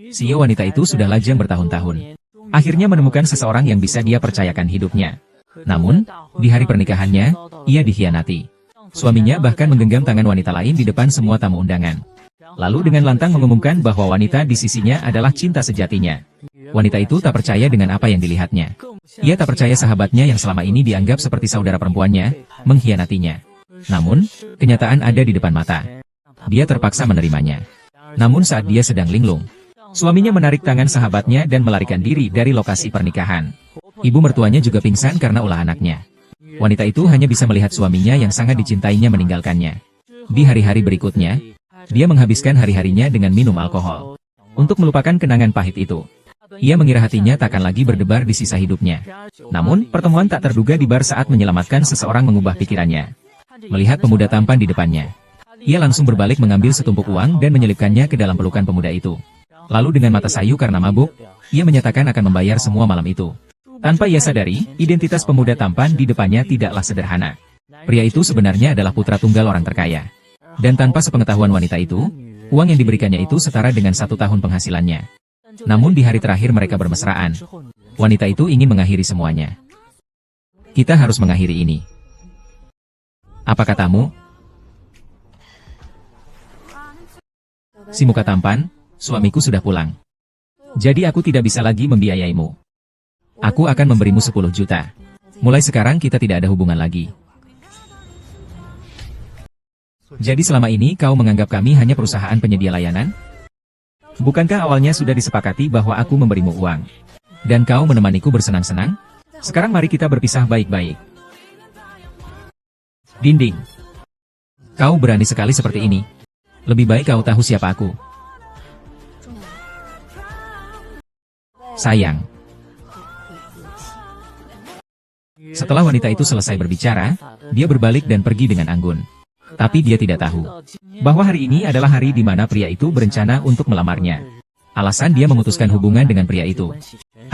Si wanita itu sudah lajang bertahun-tahun. Akhirnya menemukan seseorang yang bisa dia percayakan hidupnya. Namun, di hari pernikahannya, ia dikhianati. Suaminya bahkan menggenggam tangan wanita lain di depan semua tamu undangan. Lalu dengan lantang mengumumkan bahwa wanita di sisinya adalah cinta sejatinya. Wanita itu tak percaya dengan apa yang dilihatnya. Ia tak percaya sahabatnya yang selama ini dianggap seperti saudara perempuannya, mengkhianatinya. Namun, kenyataan ada di depan mata. Dia terpaksa menerimanya. Namun saat dia sedang linglung, suaminya menarik tangan sahabatnya dan melarikan diri dari lokasi pernikahan. Ibu mertuanya juga pingsan karena ulah anaknya. Wanita itu hanya bisa melihat suaminya yang sangat dicintainya meninggalkannya. Di hari-hari berikutnya, dia menghabiskan hari-harinya dengan minum alkohol. Untuk melupakan kenangan pahit itu, ia mengira hatinya takkan lagi berdebar di sisa hidupnya. Namun, pertemuan tak terduga di bar saat menyelamatkan seseorang mengubah pikirannya. Melihat pemuda tampan di depannya, ia langsung berbalik mengambil setumpuk uang dan menyelipkannya ke dalam pelukan pemuda itu. Lalu dengan mata sayu karena mabuk, ia menyatakan akan membayar semua malam itu. Tanpa ia sadari, identitas pemuda tampan di depannya tidaklah sederhana. Pria itu sebenarnya adalah putra tunggal orang terkaya. Dan tanpa sepengetahuan wanita itu, uang yang diberikannya itu setara dengan 1 tahun penghasilannya. Namun di hari terakhir mereka bermesraan, wanita itu ingin mengakhiri semuanya. Kita harus mengakhiri ini. Apa katamu? Si muka tampan, suamiku sudah pulang. Jadi aku tidak bisa lagi membiayaimu. Aku akan memberimu 10 juta. Mulai sekarang kita tidak ada hubungan lagi. Jadi selama ini kau menganggap kami hanya perusahaan penyedia layanan? Bukankah awalnya sudah disepakati bahwa aku memberimu uang? Dan kau menemaniku bersenang-senang? Sekarang mari kita berpisah baik-baik. Dinding. Kau berani sekali seperti ini. Lebih baik kau tahu siapa aku. Sayang. Setelah wanita itu selesai berbicara, dia berbalik dan pergi dengan anggun. Tapi dia tidak tahu bahwa hari ini adalah hari di mana pria itu berencana untuk melamarnya. Alasan dia memutuskan hubungan dengan pria itu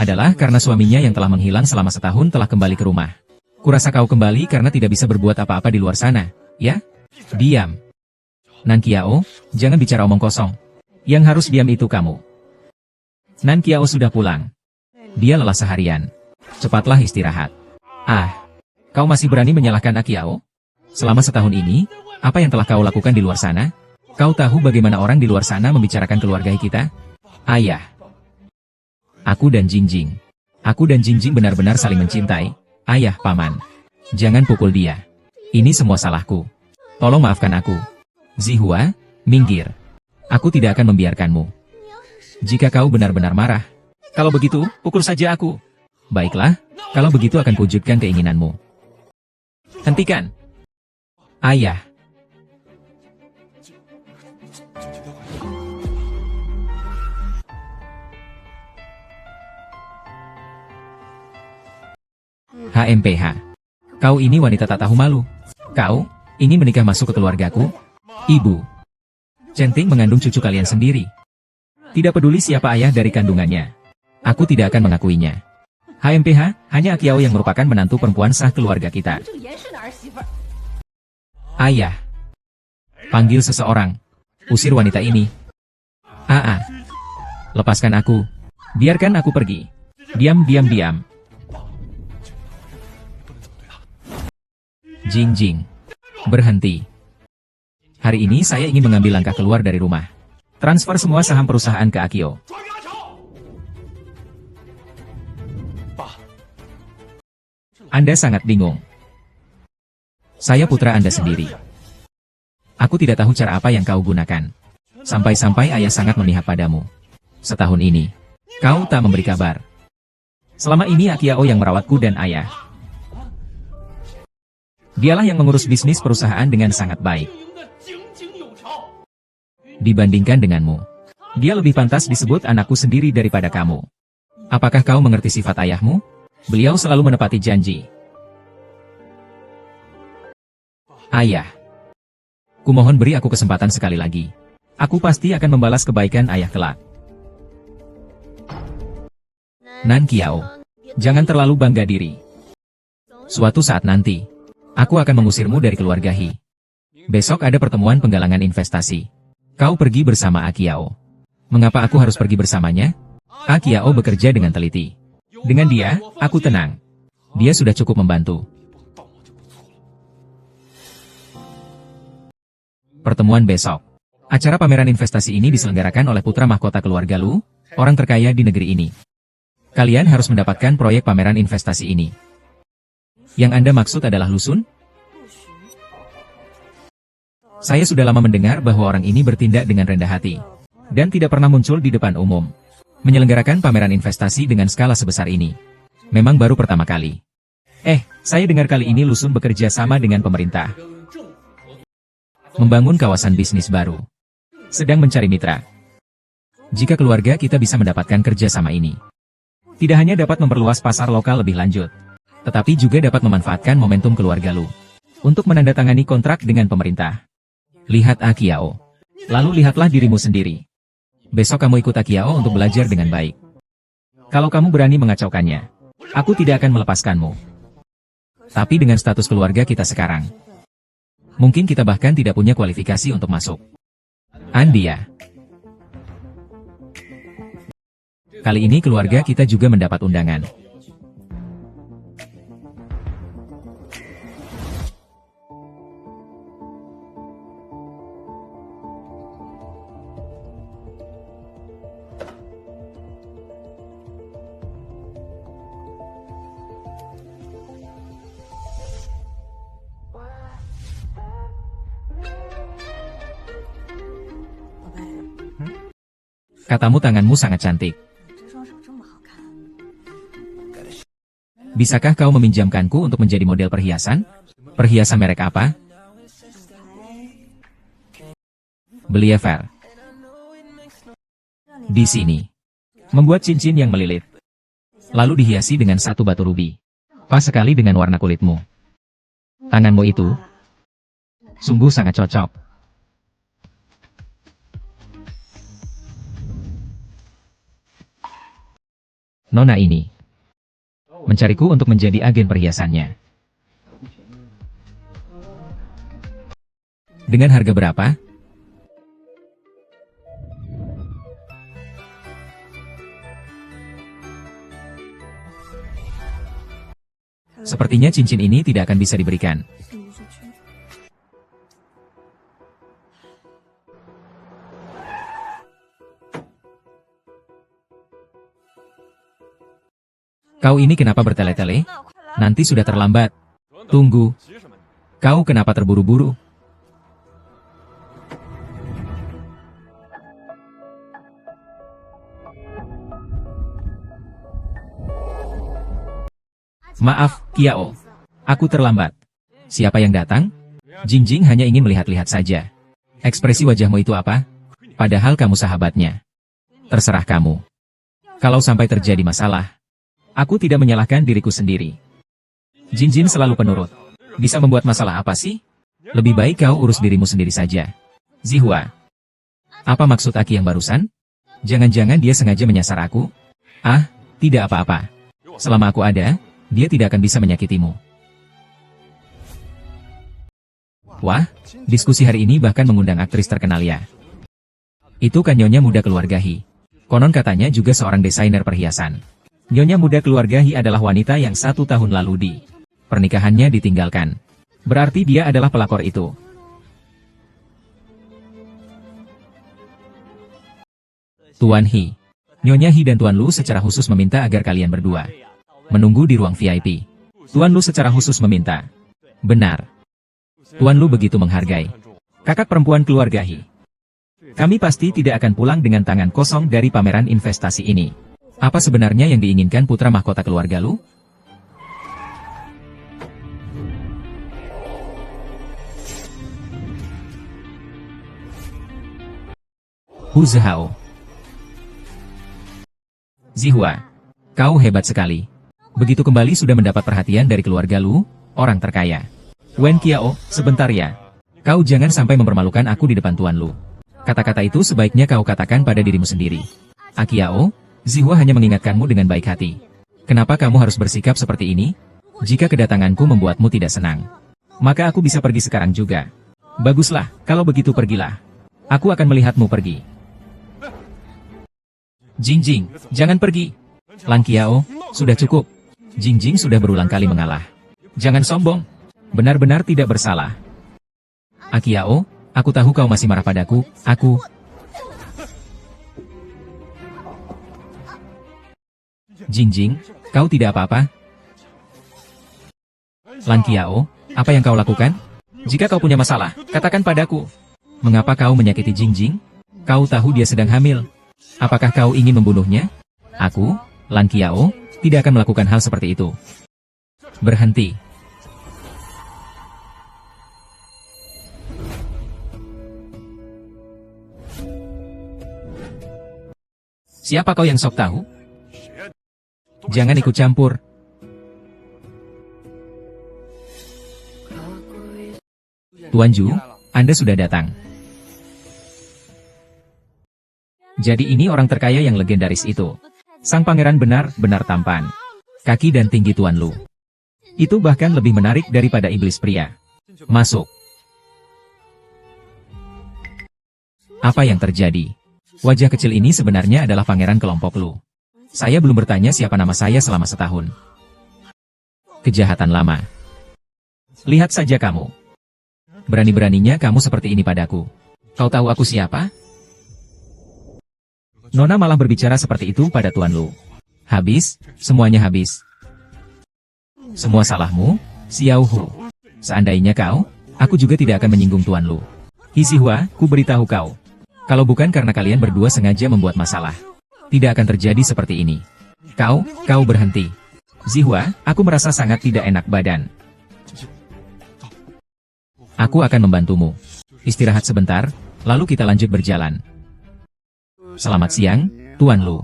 adalah karena suaminya yang telah menghilang selama setahun telah kembali ke rumah. Kurasa kau kembali karena tidak bisa berbuat apa-apa di luar sana, ya? Diam. Nan Kiao, jangan bicara omong kosong. Yang harus diam itu kamu. Nan Kiao sudah pulang. Dia lelah seharian. Cepatlah istirahat. Kau masih berani menyalahkan Kiao? Selama setahun ini, apa yang telah kau lakukan di luar sana? Kau tahu bagaimana orang di luar sana membicarakan keluarga kita? Ayah. Aku dan Jingjing. Aku dan Jingjing benar-benar saling mencintai. Ayah, paman. Jangan pukul dia. Ini semua salahku. Tolong maafkan aku. Zihua, minggir. Aku tidak akan membiarkanmu. Jika kau benar-benar marah, kalau begitu, pukul saja aku. Baiklah, kalau begitu akan kuwujudkan keinginanmu. Hentikan. Ayah. HMPH. Kau ini wanita tak tahu malu. Kau ingin menikah masuk ke keluargaku? Ibu Centing mengandung cucu kalian sendiri. Tidak peduli siapa ayah dari kandungannya. Aku tidak akan mengakuinya. HMPH, hanya Kiao yang merupakan menantu perempuan sah keluarga kita. Ayah. Panggil seseorang. Usir wanita ini. Lepaskan aku. Biarkan aku pergi. Diam. Jingjing. Berhenti. Hari ini saya ingin mengambil langkah keluar dari rumah. Transfer semua saham perusahaan ke Akio. Anda sangat bingung. Saya putra Anda sendiri. Aku tidak tahu cara apa yang kau gunakan. Sampai-sampai ayah sangat memihak padamu. Setahun ini, kau tak memberi kabar. Selama ini Kiao yang merawatku dan ayah. Dialah yang mengurus bisnis perusahaan dengan sangat baik. Dibandingkan denganmu, dia lebih pantas disebut anakku sendiri daripada kamu. Apakah kau mengerti sifat ayahmu? Beliau selalu menepati janji. Ayah. Kumohon beri aku kesempatan sekali lagi. Aku pasti akan membalas kebaikan ayah kelak. Nan Kiao. Jangan terlalu bangga diri. Suatu saat nanti, aku akan mengusirmu dari keluarga Hi. Besok ada pertemuan penggalangan investasi. Kau pergi bersama Kiao. Mengapa aku harus pergi bersamanya? Kiao bekerja dengan teliti. Dengan dia, aku tenang. Dia sudah cukup membantu. Pertemuan besok. Acara pameran investasi ini diselenggarakan oleh putra mahkota keluarga Lu, orang terkaya di negeri ini. Kalian harus mendapatkan proyek pameran investasi ini. Yang Anda maksud adalah Lu Xun? Saya sudah lama mendengar bahwa orang ini bertindak dengan rendah hati. Dan tidak pernah muncul di depan umum. Menyelenggarakan pameran investasi dengan skala sebesar ini. Memang baru pertama kali. Saya dengar kali ini Lu Xun bekerja sama dengan pemerintah. Membangun kawasan bisnis baru. Sedang mencari mitra. Jika keluarga kita bisa mendapatkan kerja sama ini. Tidak hanya dapat memperluas pasar lokal lebih lanjut. Tetapi juga dapat memanfaatkan momentum keluarga Lu. Untuk menandatangani kontrak dengan pemerintah. Lihat Kiao. Lalu lihatlah dirimu sendiri. Besok kamu ikut Kiao untuk belajar dengan baik. Kalau kamu berani mengacaukannya, aku tidak akan melepaskanmu. Tapi dengan status keluarga kita sekarang, mungkin kita bahkan tidak punya kualifikasi untuk masuk. Andia. Kali ini keluarga kita juga mendapat undangan. Katamu tanganmu sangat cantik. Bisakah kau meminjamkanku untuk menjadi model perhiasan? Perhiasan merek apa? Believer. Di sini. Membuat cincin yang melilit. Lalu dihiasi dengan satu batu rubi. Pas sekali dengan warna kulitmu. Tanganmu itu sungguh sangat cocok. Nona ini mencariku untuk menjadi agen perhiasannya. Dengan harga berapa? Sepertinya cincin ini tidak akan bisa diberikan. Kau ini kenapa bertele-tele? Nanti sudah terlambat. Tunggu. Kau kenapa terburu-buru? Maaf, Kiao. Aku terlambat. Siapa yang datang? Jingjing hanya ingin melihat-lihat saja. Ekspresi wajahmu itu apa? Padahal kamu sahabatnya. Terserah kamu. Kalau sampai terjadi masalah, aku tidak menyalahkan diriku sendiri. Jinjin selalu penurut. Bisa membuat masalah apa sih? Lebih baik kau urus dirimu sendiri saja. Zihua. Apa maksud Aki yang barusan? Jangan-jangan dia sengaja menyasar aku? Tidak apa-apa. Selama aku ada, dia tidak akan bisa menyakitimu. Wah, diskusi hari ini bahkan mengundang aktris terkenal ya. Itu kan nyonya muda keluarga Hi. Konon katanya juga seorang desainer perhiasan. Nyonya muda keluarga Hi adalah wanita yang 1 tahun lalu di pernikahannya ditinggalkan. Berarti dia adalah pelakor itu. Tuan Hi. Nyonya Hi dan Tuan Lu secara khusus meminta agar kalian berdua menunggu di ruang VIP. Tuan Lu secara khusus meminta. Benar. Tuan Lu begitu menghargai kakak perempuan keluarga Hi. Kami pasti tidak akan pulang dengan tangan kosong dari pameran investasi ini. Apa sebenarnya yang diinginkan putra mahkota keluarga Lu? Hu Zhao. Zihua. Kau hebat sekali. Begitu kembali sudah mendapat perhatian dari keluarga Lu, orang terkaya. Wen Qiao, sebentar ya. Kau jangan sampai mempermalukan aku di depan Tuan Lu. Kata-kata itu sebaiknya kau katakan pada dirimu sendiri. Kiao, Zihua hanya mengingatkanmu dengan baik hati. Kenapa kamu harus bersikap seperti ini? Jika kedatanganku membuatmu tidak senang, maka aku bisa pergi sekarang juga. Baguslah, kalau begitu pergilah. Aku akan melihatmu pergi. Jingjing, jangan pergi. Lan Qiao, sudah cukup. Jingjing sudah berulang kali mengalah. Jangan sombong. Benar-benar tidak bersalah. Qiao, aku tahu kau masih marah padaku, aku... Jingjing, kau tidak apa-apa? Lan Qiao, apa yang kau lakukan? Jika kau punya masalah, katakan padaku. Mengapa kau menyakiti Jingjing? Kau tahu dia sedang hamil. Apakah kau ingin membunuhnya? Aku, Lan Qiao, tidak akan melakukan hal seperti itu. Berhenti. Siapa kau yang sok tahu? Jangan ikut campur. Tuan Zhu, Anda sudah datang. Jadi ini orang terkaya yang legendaris itu. Sang pangeran benar-benar tampan. Kaki dan tinggi Tuan Lu. Itu bahkan lebih menarik daripada iblis pria. Masuk. Apa yang terjadi? Wajah kecil ini sebenarnya adalah pangeran kelompok Lu. Saya belum bertanya siapa nama saya selama setahun. Kejahatan lama. Lihat saja kamu. Berani-beraninya kamu seperti ini padaku. Kau tahu aku siapa? Nona malah berbicara seperti itu pada Tuan Lu. Habis, semuanya habis. Semua salahmu, Xiao Hu. Seandainya kau, aku juga tidak akan menyinggung Tuan Lu. Hi Zihua, ku beritahu kau. Kalau bukan karena kalian berdua sengaja membuat masalah, tidak akan terjadi seperti ini. Kau berhenti. Zihua, aku merasa sangat tidak enak badan. Aku akan membantumu. Istirahat sebentar, lalu kita lanjut berjalan. Selamat siang, Tuan Lu.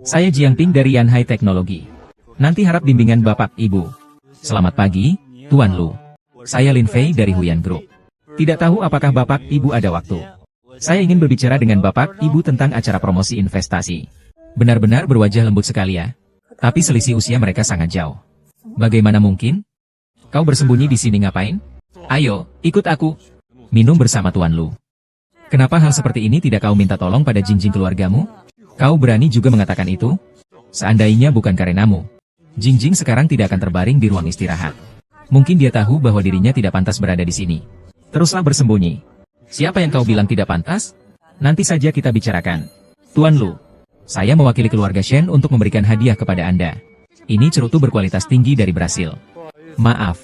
Saya Jiangping dari Yanhai Teknologi. Nanti harap bimbingan Bapak Ibu. Selamat pagi, Tuan Lu. Saya Lin Fei dari Huyan Group. Tidak tahu apakah Bapak Ibu ada waktu. Saya ingin berbicara dengan Bapak Ibu tentang acara promosi investasi. Benar-benar berwajah lembut sekali ya. Tapi selisih usia mereka sangat jauh. Bagaimana mungkin? Kau bersembunyi di sini ngapain? Ayo, ikut aku. Minum bersama Tuan Lu. Kenapa hal seperti ini tidak kau minta tolong pada Jingjing keluargamu? Kau berani juga mengatakan itu? Seandainya bukan karenamu, Jingjing sekarang tidak akan terbaring di ruang istirahat. Mungkin dia tahu bahwa dirinya tidak pantas berada di sini. Teruslah bersembunyi. Siapa yang kau bilang tidak pantas? Nanti saja kita bicarakan. Tuan Lu, saya mewakili keluarga Shen untuk memberikan hadiah kepada Anda. Ini cerutu berkualitas tinggi dari Brasil. Maaf,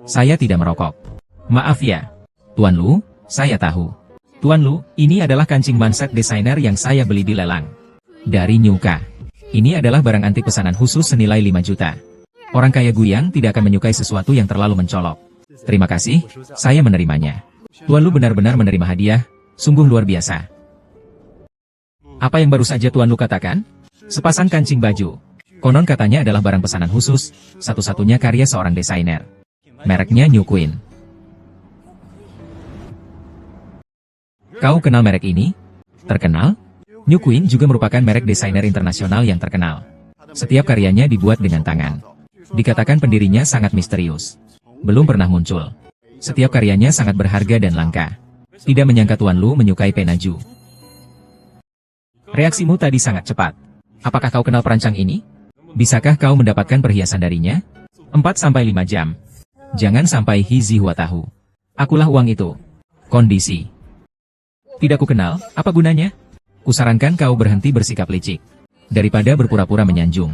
saya tidak merokok. Maaf ya. Tuan Lu, saya tahu. Tuan Lu, ini adalah kancing manset desainer yang saya beli di lelang. Dari Nyuka. Ini adalah barang antik pesanan khusus senilai 5 juta. Orang kaya Guyang tidak akan menyukai sesuatu yang terlalu mencolok. Terima kasih, saya menerimanya. Tuan Lu benar-benar menerima hadiah, sungguh luar biasa. Apa yang baru saja Tuan Lu katakan? Sepasang kancing baju. Konon katanya adalah barang pesanan khusus, satu-satunya karya seorang desainer. Mereknya New Queen. Kau kenal merek ini? Terkenal? New Queen juga merupakan merek desainer internasional yang terkenal. Setiap karyanya dibuat dengan tangan. Dikatakan pendirinya sangat misterius. Belum pernah muncul. Setiap karyanya sangat berharga dan langka. Tidak menyangka Tuan Lu menyukai Penaju. Reaksimu tadi sangat cepat. Apakah kau kenal perancang ini? Bisakah kau mendapatkan perhiasan darinya? 4-5 jam. Jangan sampai Hi Zihua tahu. Akulah uang itu. Kondisi. Tidak ku kenal, apa gunanya? Kusarankan kau berhenti bersikap licik. Daripada berpura-pura menyanjung.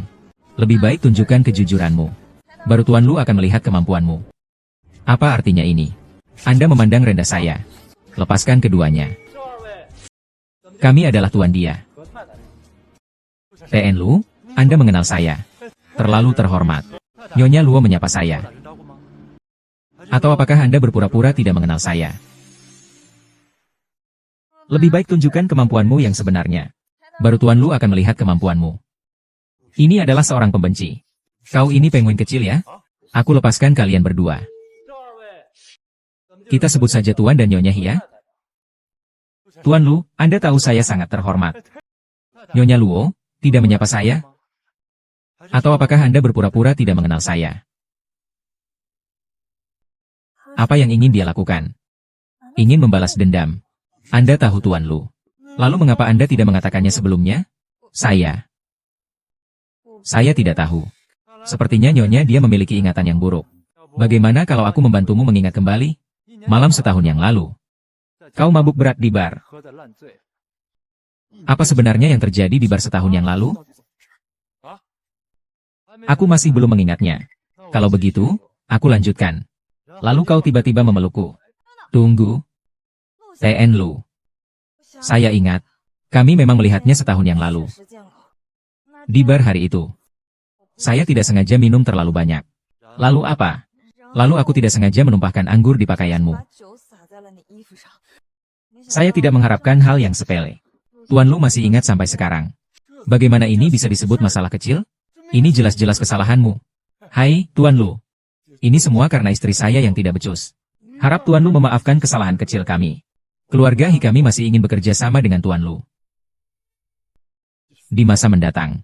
Lebih baik tunjukkan kejujuranmu. Baru Tuan Lu akan melihat kemampuanmu. Apa artinya ini? Anda memandang rendah saya. Lepaskan keduanya. Kami adalah tuan dia. TN Lu, Anda mengenal saya. Terlalu terhormat. Nyonya Luo menyapa saya. Atau apakah Anda berpura-pura tidak mengenal saya? Lebih baik tunjukkan kemampuanmu yang sebenarnya. Baru Tuan Lu akan melihat kemampuanmu. Ini adalah seorang pembenci. Kau ini penguin kecil ya? Aku lepaskan kalian berdua. Kita sebut saja Tuan dan Nyonya Hia. Tuan Lu, Anda tahu saya sangat terhormat. Nyonya Luo, tidak menyapa saya? Atau apakah Anda berpura-pura tidak mengenal saya? Apa yang ingin dia lakukan? Ingin membalas dendam. Anda tahu Tuan Lu. Lalu mengapa Anda tidak mengatakannya sebelumnya? Saya tidak tahu. Sepertinya nyonya dia memiliki ingatan yang buruk. Bagaimana kalau aku membantumu mengingat kembali? Malam setahun yang lalu. Kau mabuk berat di bar. Apa sebenarnya yang terjadi di bar setahun yang lalu? Aku masih belum mengingatnya. Kalau begitu, aku lanjutkan. Lalu kau tiba-tiba memelukku. Tunggu. TN Lu. Saya ingat. Kami memang melihatnya setahun yang lalu. Di bar hari itu. Saya tidak sengaja minum terlalu banyak. Lalu apa? Lalu aku tidak sengaja menumpahkan anggur di pakaianmu. Saya tidak mengharapkan hal yang sepele. Tuan Lu masih ingat sampai sekarang. Bagaimana ini bisa disebut masalah kecil? Ini jelas-jelas kesalahanmu. Hai, Tuan Lu. Ini semua karena istri saya yang tidak becus. Harap Tuan Lu memaafkan kesalahan kecil kami. Keluarga Hi kami masih ingin bekerja sama dengan Tuan Lu di masa mendatang.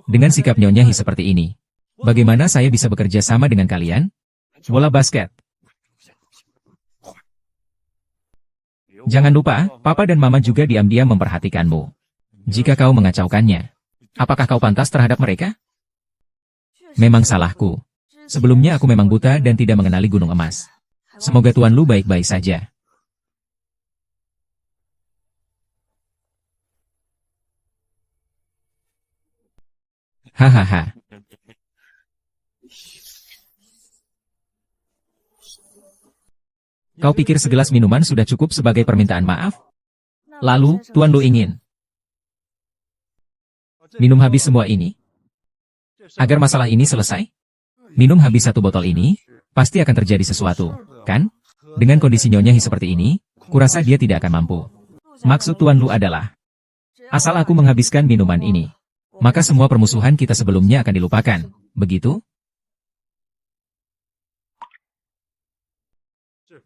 Dengan sikap Nyonya Hi seperti ini, bagaimana saya bisa bekerja sama dengan kalian? Bola basket. Jangan lupa, Papa dan Mama juga diam-diam memperhatikanmu. Jika kau mengacaukannya, apakah kau pantas terhadap mereka? Memang salahku. Sebelumnya aku memang buta dan tidak mengenali gunung emas. Semoga Tuan Lu baik-baik saja. Hahaha. Kau pikir segelas minuman sudah cukup sebagai permintaan maaf? Lalu, Tuan Lu ingin minum habis semua ini? Agar masalah ini selesai? Minum habis satu botol ini, pasti akan terjadi sesuatu, kan? Dengan kondisi Nyonya Hi seperti ini, kurasa dia tidak akan mampu. Maksud Tuan Lu adalah, asal aku menghabiskan minuman ini, maka semua permusuhan kita sebelumnya akan dilupakan, begitu?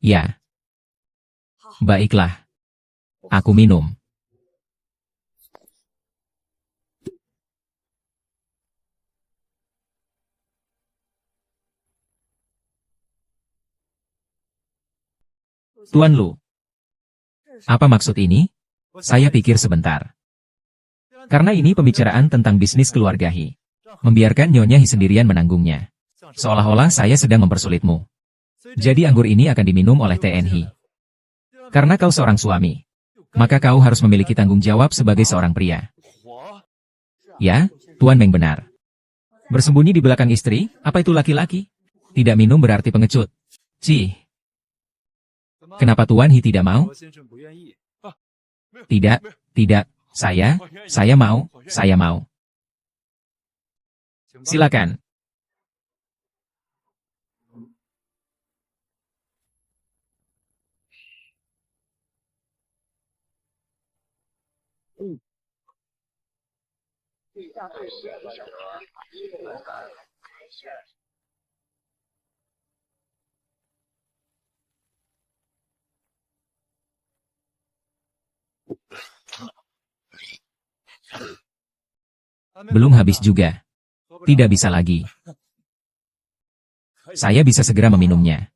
Ya. Baiklah. Aku minum. Tuan Lu. Apa maksud ini? Saya pikir sebentar. Karena ini pembicaraan tentang bisnis keluarga Hi. Membiarkan Nyonya Hi sendirian menanggungnya. Seolah-olah saya sedang mempersulitmu. Jadi anggur ini akan diminum oleh TN Hi. Karena kau seorang suami, maka kau harus memiliki tanggung jawab sebagai seorang pria. Ya, Tuan Meng benar. Bersembunyi di belakang istri, apa itu laki-laki? Tidak minum berarti pengecut. Cih. Kenapa Tuan Hi tidak mau? Tidak, tidak. Saya mau. Silakan. Belum habis juga. Tidak bisa lagi. Saya bisa segera meminumnya.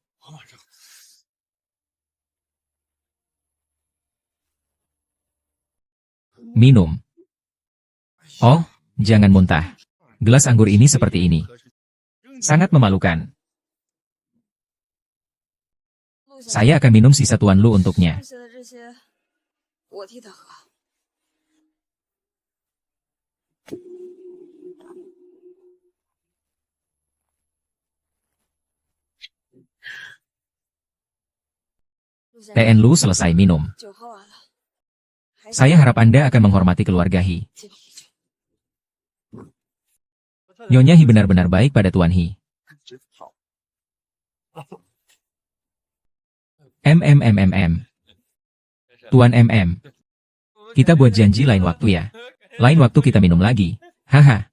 Minum. Oh, jangan muntah. Gelas anggur ini seperti ini. Sangat memalukan. Saya akan minum sisa Tuan Lu untuknya. TN Lu selesai minum. Saya harap Anda akan menghormati keluarga Hi. Nyonya Hi benar-benar baik pada Tuan Hi. Tuan Kita buat janji lain waktu ya. Lain waktu kita minum lagi. Haha.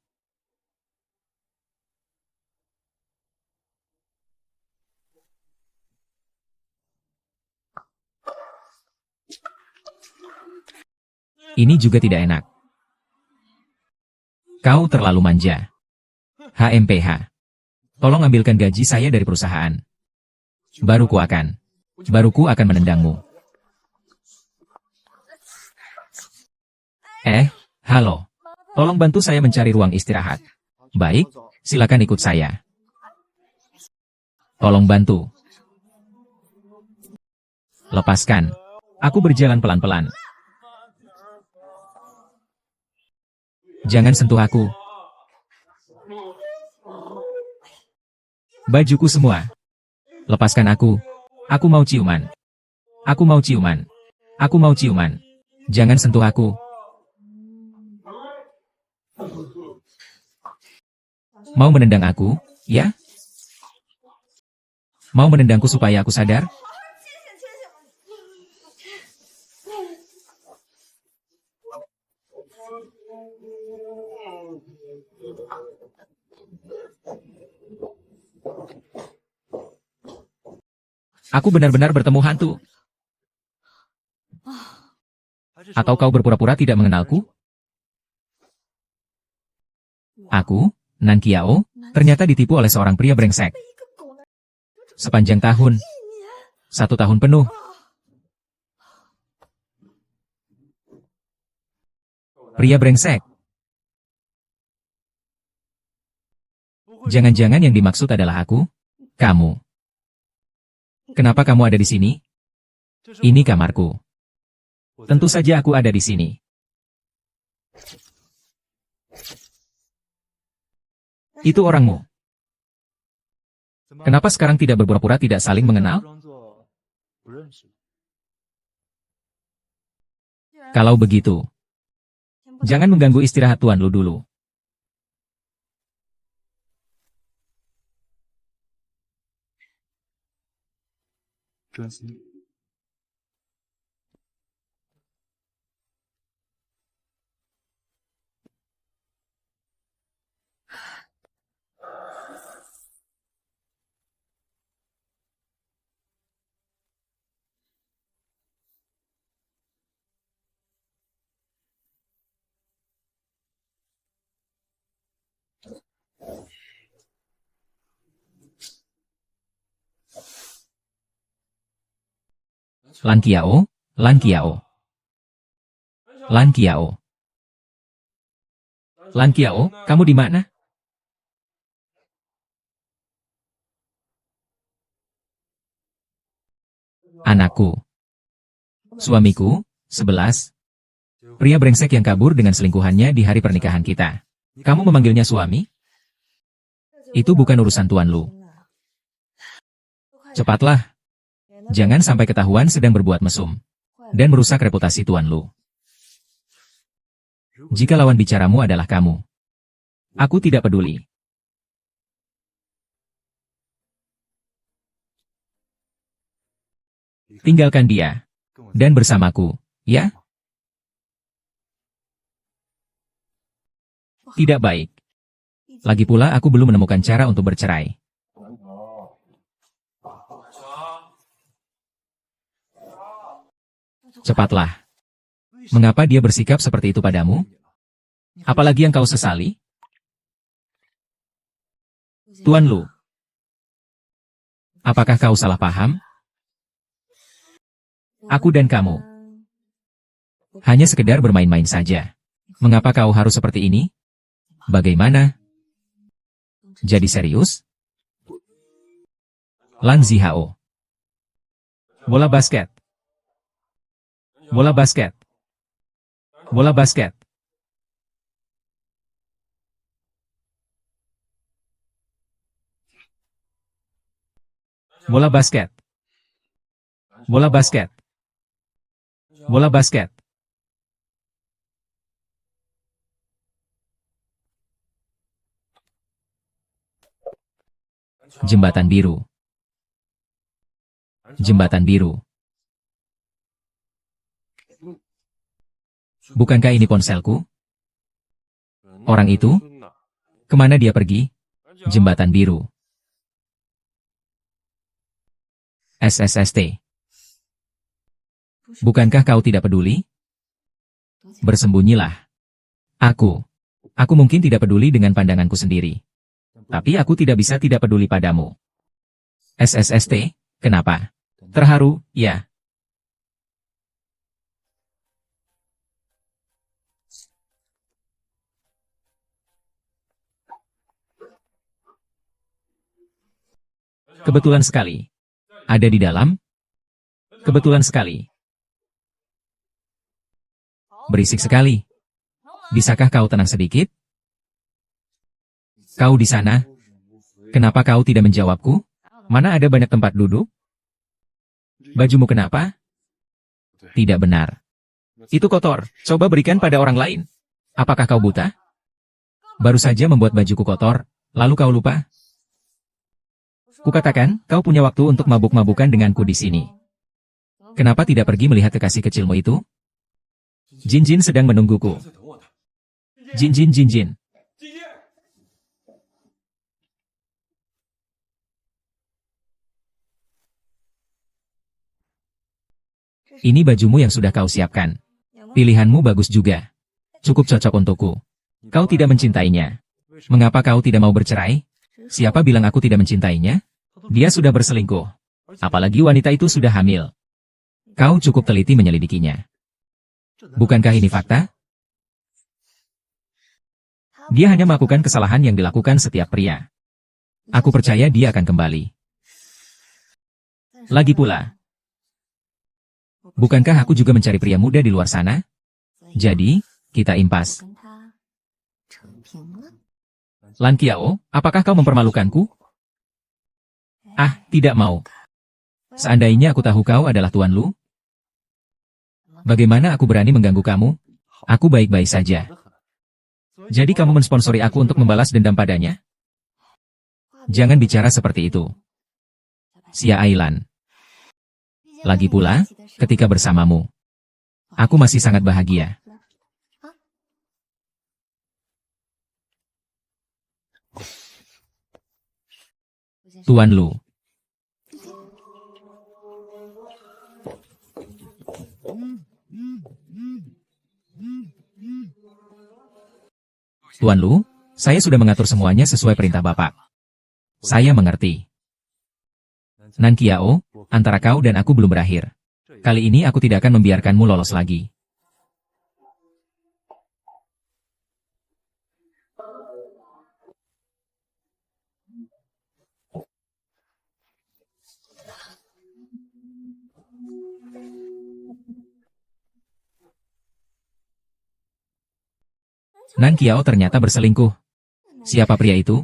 Ini juga tidak enak. Kau terlalu manja. HMPH. Tolong ambilkan gaji saya dari perusahaan. Baru ku akan menendangmu. Halo. Tolong bantu saya mencari ruang istirahat. Baik, silakan ikut saya. Tolong bantu. Lepaskan. Aku berjalan pelan-pelan. Jangan sentuh aku. Bajuku semua. Lepaskan aku. Aku mau ciuman. Aku mau ciuman. Aku mau ciuman. Jangan sentuh aku. Mau menendang aku, ya? Mau menendangku supaya aku sadar? Aku benar-benar bertemu hantu. Atau kau berpura-pura tidak mengenalku? Aku, Nan Qiao, ternyata ditipu oleh seorang pria brengsek. Sepanjang tahun. 1 tahun penuh. Pria brengsek. Jangan-jangan yang dimaksud adalah aku? Kamu. Kenapa kamu ada di sini? Ini kamarku. Tentu saja aku ada di sini. Itu orangmu. Kenapa sekarang tidak berpura-pura tidak saling mengenal? Kalau begitu, jangan mengganggu istirahat Tuan Lu dulu. Lan Qiao, Lan Qiao. Lan Qiao. Lan Qiao, kamu di mana? Anakku. Suamiku, 11. Pria brengsek yang kabur dengan selingkuhannya di hari pernikahan kita. Kamu memanggilnya suami? Itu bukan urusan Tuan Lu. Cepatlah. Jangan sampai ketahuan sedang berbuat mesum. Dan merusak reputasi Tuan Lu. Jika lawan bicaramu adalah kamu. Aku tidak peduli. Tinggalkan dia. Dan bersamaku, ya? Tidak baik. Lagi pula aku belum menemukan cara untuk bercerai. Cepatlah. Mengapa dia bersikap seperti itu padamu? Apalagi yang kau sesali? Tuan Lu. Apakah kau salah paham? Aku dan kamu. Hanya sekedar bermain-main saja. Mengapa kau harus seperti ini? Bagaimana? Jadi serius? Lan Zihao. Bola basket. Bola basket. Bola basket. Bola basket. Bola basket. Bola basket. Jembatan biru. Jembatan biru. Bukankah ini ponselku? Orang itu? Kemana dia pergi? Jembatan biru. SSST. Bukankah kau tidak peduli? Bersembunyilah. Aku mungkin tidak peduli dengan pandanganku sendiri. Tapi aku tidak bisa tidak peduli padamu. SSST, kenapa? Terharu, ya. Kebetulan sekali. Ada di dalam? Kebetulan sekali. Berisik sekali. Bisakah kau tenang sedikit? Kau di sana? Kenapa kau tidak menjawabku? Mana ada banyak tempat duduk? Bajumu kenapa? Tidak benar. Itu kotor, coba berikan pada orang lain. Apakah kau buta? Baru saja membuat bajuku kotor, lalu kau lupa? Kukatakan, kau punya waktu untuk mabuk-mabukan denganku di sini. Kenapa tidak pergi melihat kekasih kecilmu itu? Jin-Jin sedang menungguku. Jin-Jin, Jin-Jin. Ini bajumu yang sudah kau siapkan. Pilihanmu bagus juga. Cukup cocok untukku. Kau tidak mencintainya. Mengapa kau tidak mau bercerai? Siapa bilang aku tidak mencintainya? Dia sudah berselingkuh. Apalagi wanita itu sudah hamil. Kau cukup teliti menyelidikinya. Bukankah ini fakta? Dia hanya melakukan kesalahan yang dilakukan setiap pria. Aku percaya dia akan kembali. Lagi pula, bukankah aku juga mencari pria muda di luar sana? Jadi, kita impas. Lan Qiao, apakah kau mempermalukanku? Ah, tidak mau. Seandainya aku tahu kau adalah Tuan Lu, bagaimana aku berani mengganggu kamu? Aku baik-baik saja. Jadi kamu mensponsori aku untuk membalas dendam padanya? Jangan bicara seperti itu. Xia Ailan. Lagi pula, ketika bersamamu, aku masih sangat bahagia. Tuan Lu. Tuan Lu, saya sudah mengatur semuanya sesuai perintah Bapak. Saya mengerti. Nan Qiao, antara kau dan aku belum berakhir. Kali ini aku tidak akan membiarkanmu lolos lagi. Nan Qiao ternyata berselingkuh. Siapa pria itu?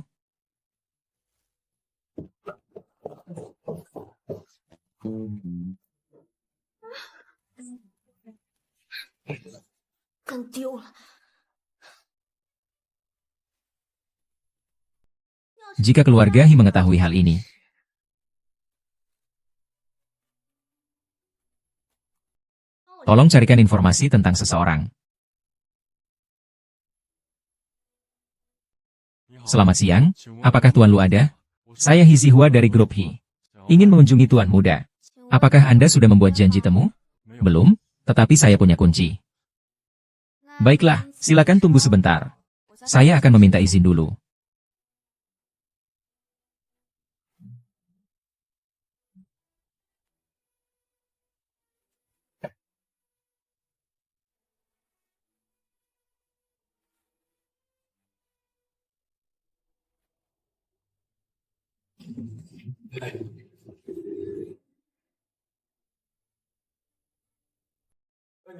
Jika keluarga He mengetahui hal ini, tolong carikan informasi tentang seseorang. Selamat siang, apakah Tuan Lu ada? Saya He Zihua dari grup He. Ingin mengunjungi Tuan Muda. Apakah Anda sudah membuat janji temu? Belum, tetapi saya punya kunci. Baiklah, silakan tunggu sebentar. Saya akan meminta izin dulu.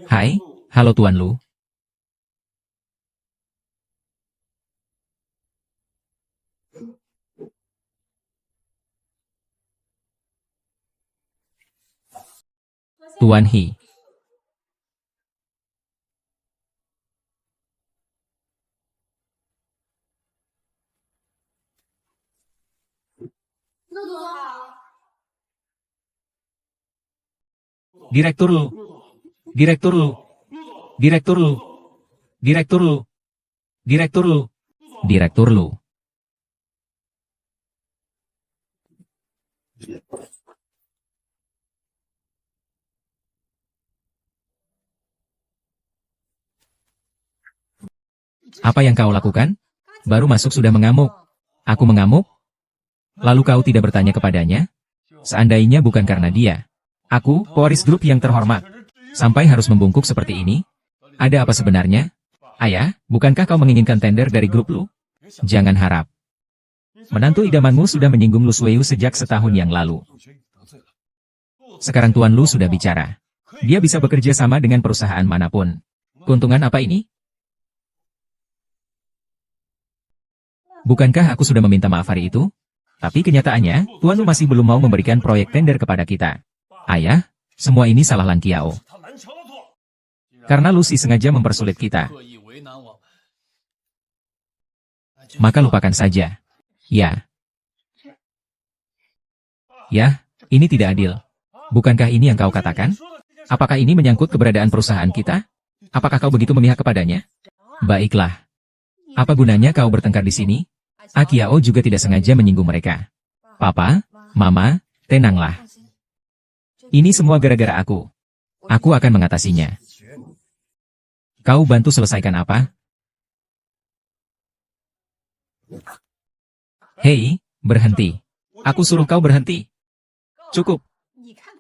Hai, halo Tuan Lu. Tuan He. Direktur Lu. Direktur Lu. Direktur Lu. Direktur Lu. Direktur Lu. Direktur Lu. Apa yang kau lakukan? Baru masuk sudah mengamuk. Aku mengamuk? Lalu kau tidak bertanya kepadanya? Seandainya bukan karena dia. Aku, pewaris grup yang terhormat. Sampai harus membungkuk seperti ini? Ada apa sebenarnya? Ayah, bukankah kau menginginkan tender dari grup Lu? Jangan harap. Menantu idamanmu sudah menyinggung Lu Suiyu sejak setahun yang lalu. Sekarang Tuan Lu sudah bicara. Dia bisa bekerja sama dengan perusahaan manapun. Keuntungan apa ini? Bukankah aku sudah meminta maaf hari itu? Tapi kenyataannya, Tuan Lu masih belum mau memberikan proyek tender kepada kita. Ayah, semua ini salah Lan Qiao. Karena Lucy sengaja mempersulit kita. Maka lupakan saja. Ya. Ya, ini tidak adil. Bukankah ini yang kau katakan? Apakah ini menyangkut keberadaan perusahaan kita? Apakah kau begitu memihak kepadanya? Baiklah. Apa gunanya kau bertengkar di sini? Akiao juga tidak sengaja menyinggung mereka. Papa, Mama, tenanglah. Ini semua gara-gara aku. Aku akan mengatasinya. Kau bantu selesaikan apa? Hei, berhenti. Aku suruh kau berhenti. Cukup.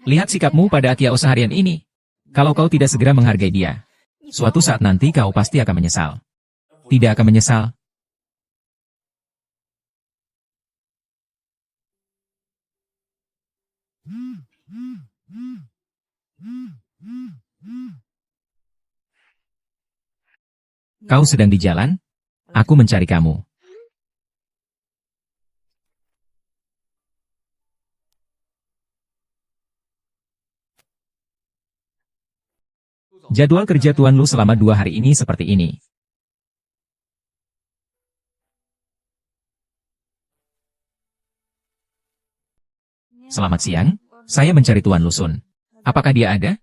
Lihat sikapmu pada Akiao seharian ini. Kalau kau tidak segera menghargai dia, suatu saat nanti kau pasti akan menyesal. Tidak akan menyesal. Kau sedang di jalan? Aku mencari kamu. Jadwal kerja Tuan Lu selama 2 hari ini seperti ini. Selamat siang, saya mencari Tuan Lu Sun. Apakah dia ada?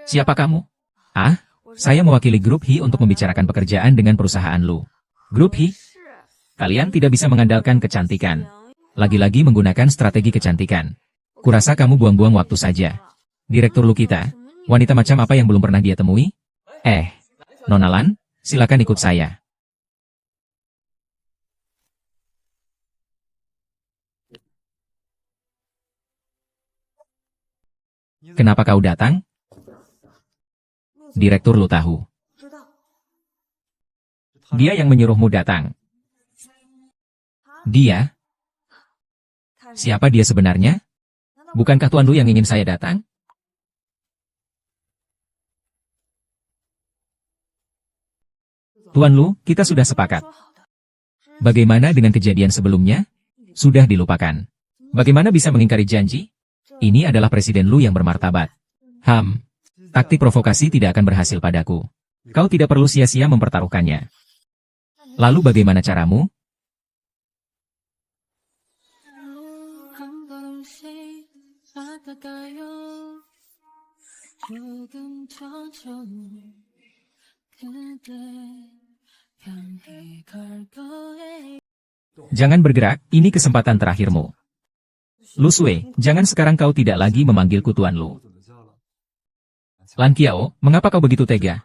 Siapa kamu? Ah, saya mewakili Grup Hi untuk membicarakan pekerjaan dengan perusahaan Lu. Grup Hi? Kalian tidak bisa mengandalkan kecantikan. Lagi-lagi menggunakan strategi kecantikan. Kurasa kamu buang-buang waktu saja. Direktur Lu kita, wanita macam apa yang belum pernah dia temui? Nona Lan, silakan ikut saya. Kenapa kau datang? Direktur Lu tahu. Dia yang menyuruhmu datang. Dia? Siapa dia sebenarnya? Bukankah Tuan Lu yang ingin saya datang? Tuan Lu, kita sudah sepakat. Bagaimana dengan kejadian sebelumnya? Sudah dilupakan. Bagaimana bisa mengingkari janji? Ini adalah Presiden Lu yang bermartabat. Taktik provokasi tidak akan berhasil padaku. Kau tidak perlu sia-sia mempertaruhkannya. Lalu bagaimana caramu? Jangan bergerak, ini kesempatan terakhirmu. Lu Sui, jangan sekarang kau tidak lagi memanggilku Tuan Lu. Lan Qiao, mengapa kau begitu tega?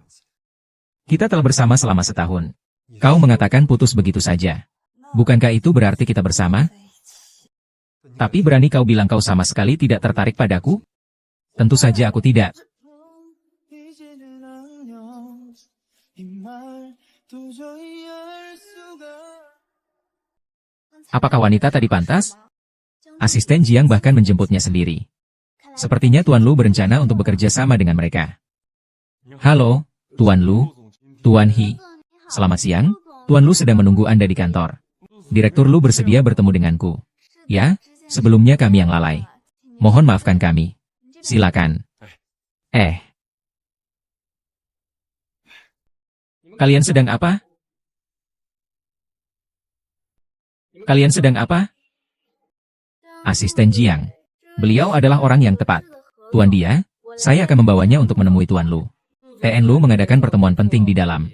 Kita telah bersama selama setahun. Kau mengatakan putus begitu saja. Bukankah itu berarti kita bersama? Tapi berani kau bilang kau sama sekali tidak tertarik padaku? Tentu saja aku tidak. Apakah wanita tadi pantas? Asisten Jiang bahkan menjemputnya sendiri. Sepertinya Tuan Lu berencana untuk bekerja sama dengan mereka. Halo, Tuan Lu, Tuan Hi. Selamat siang, Tuan Lu sedang menunggu Anda di kantor. Direktur Lu bersedia bertemu denganku. Ya, sebelumnya kami yang lalai. Mohon maafkan kami. Silakan. Kalian sedang apa? Kalian sedang apa? Asisten Jiang. Beliau adalah orang yang tepat. Tuan Dia, saya akan membawanya untuk menemui Tuan Lu. TN Lu mengadakan pertemuan penting di dalam.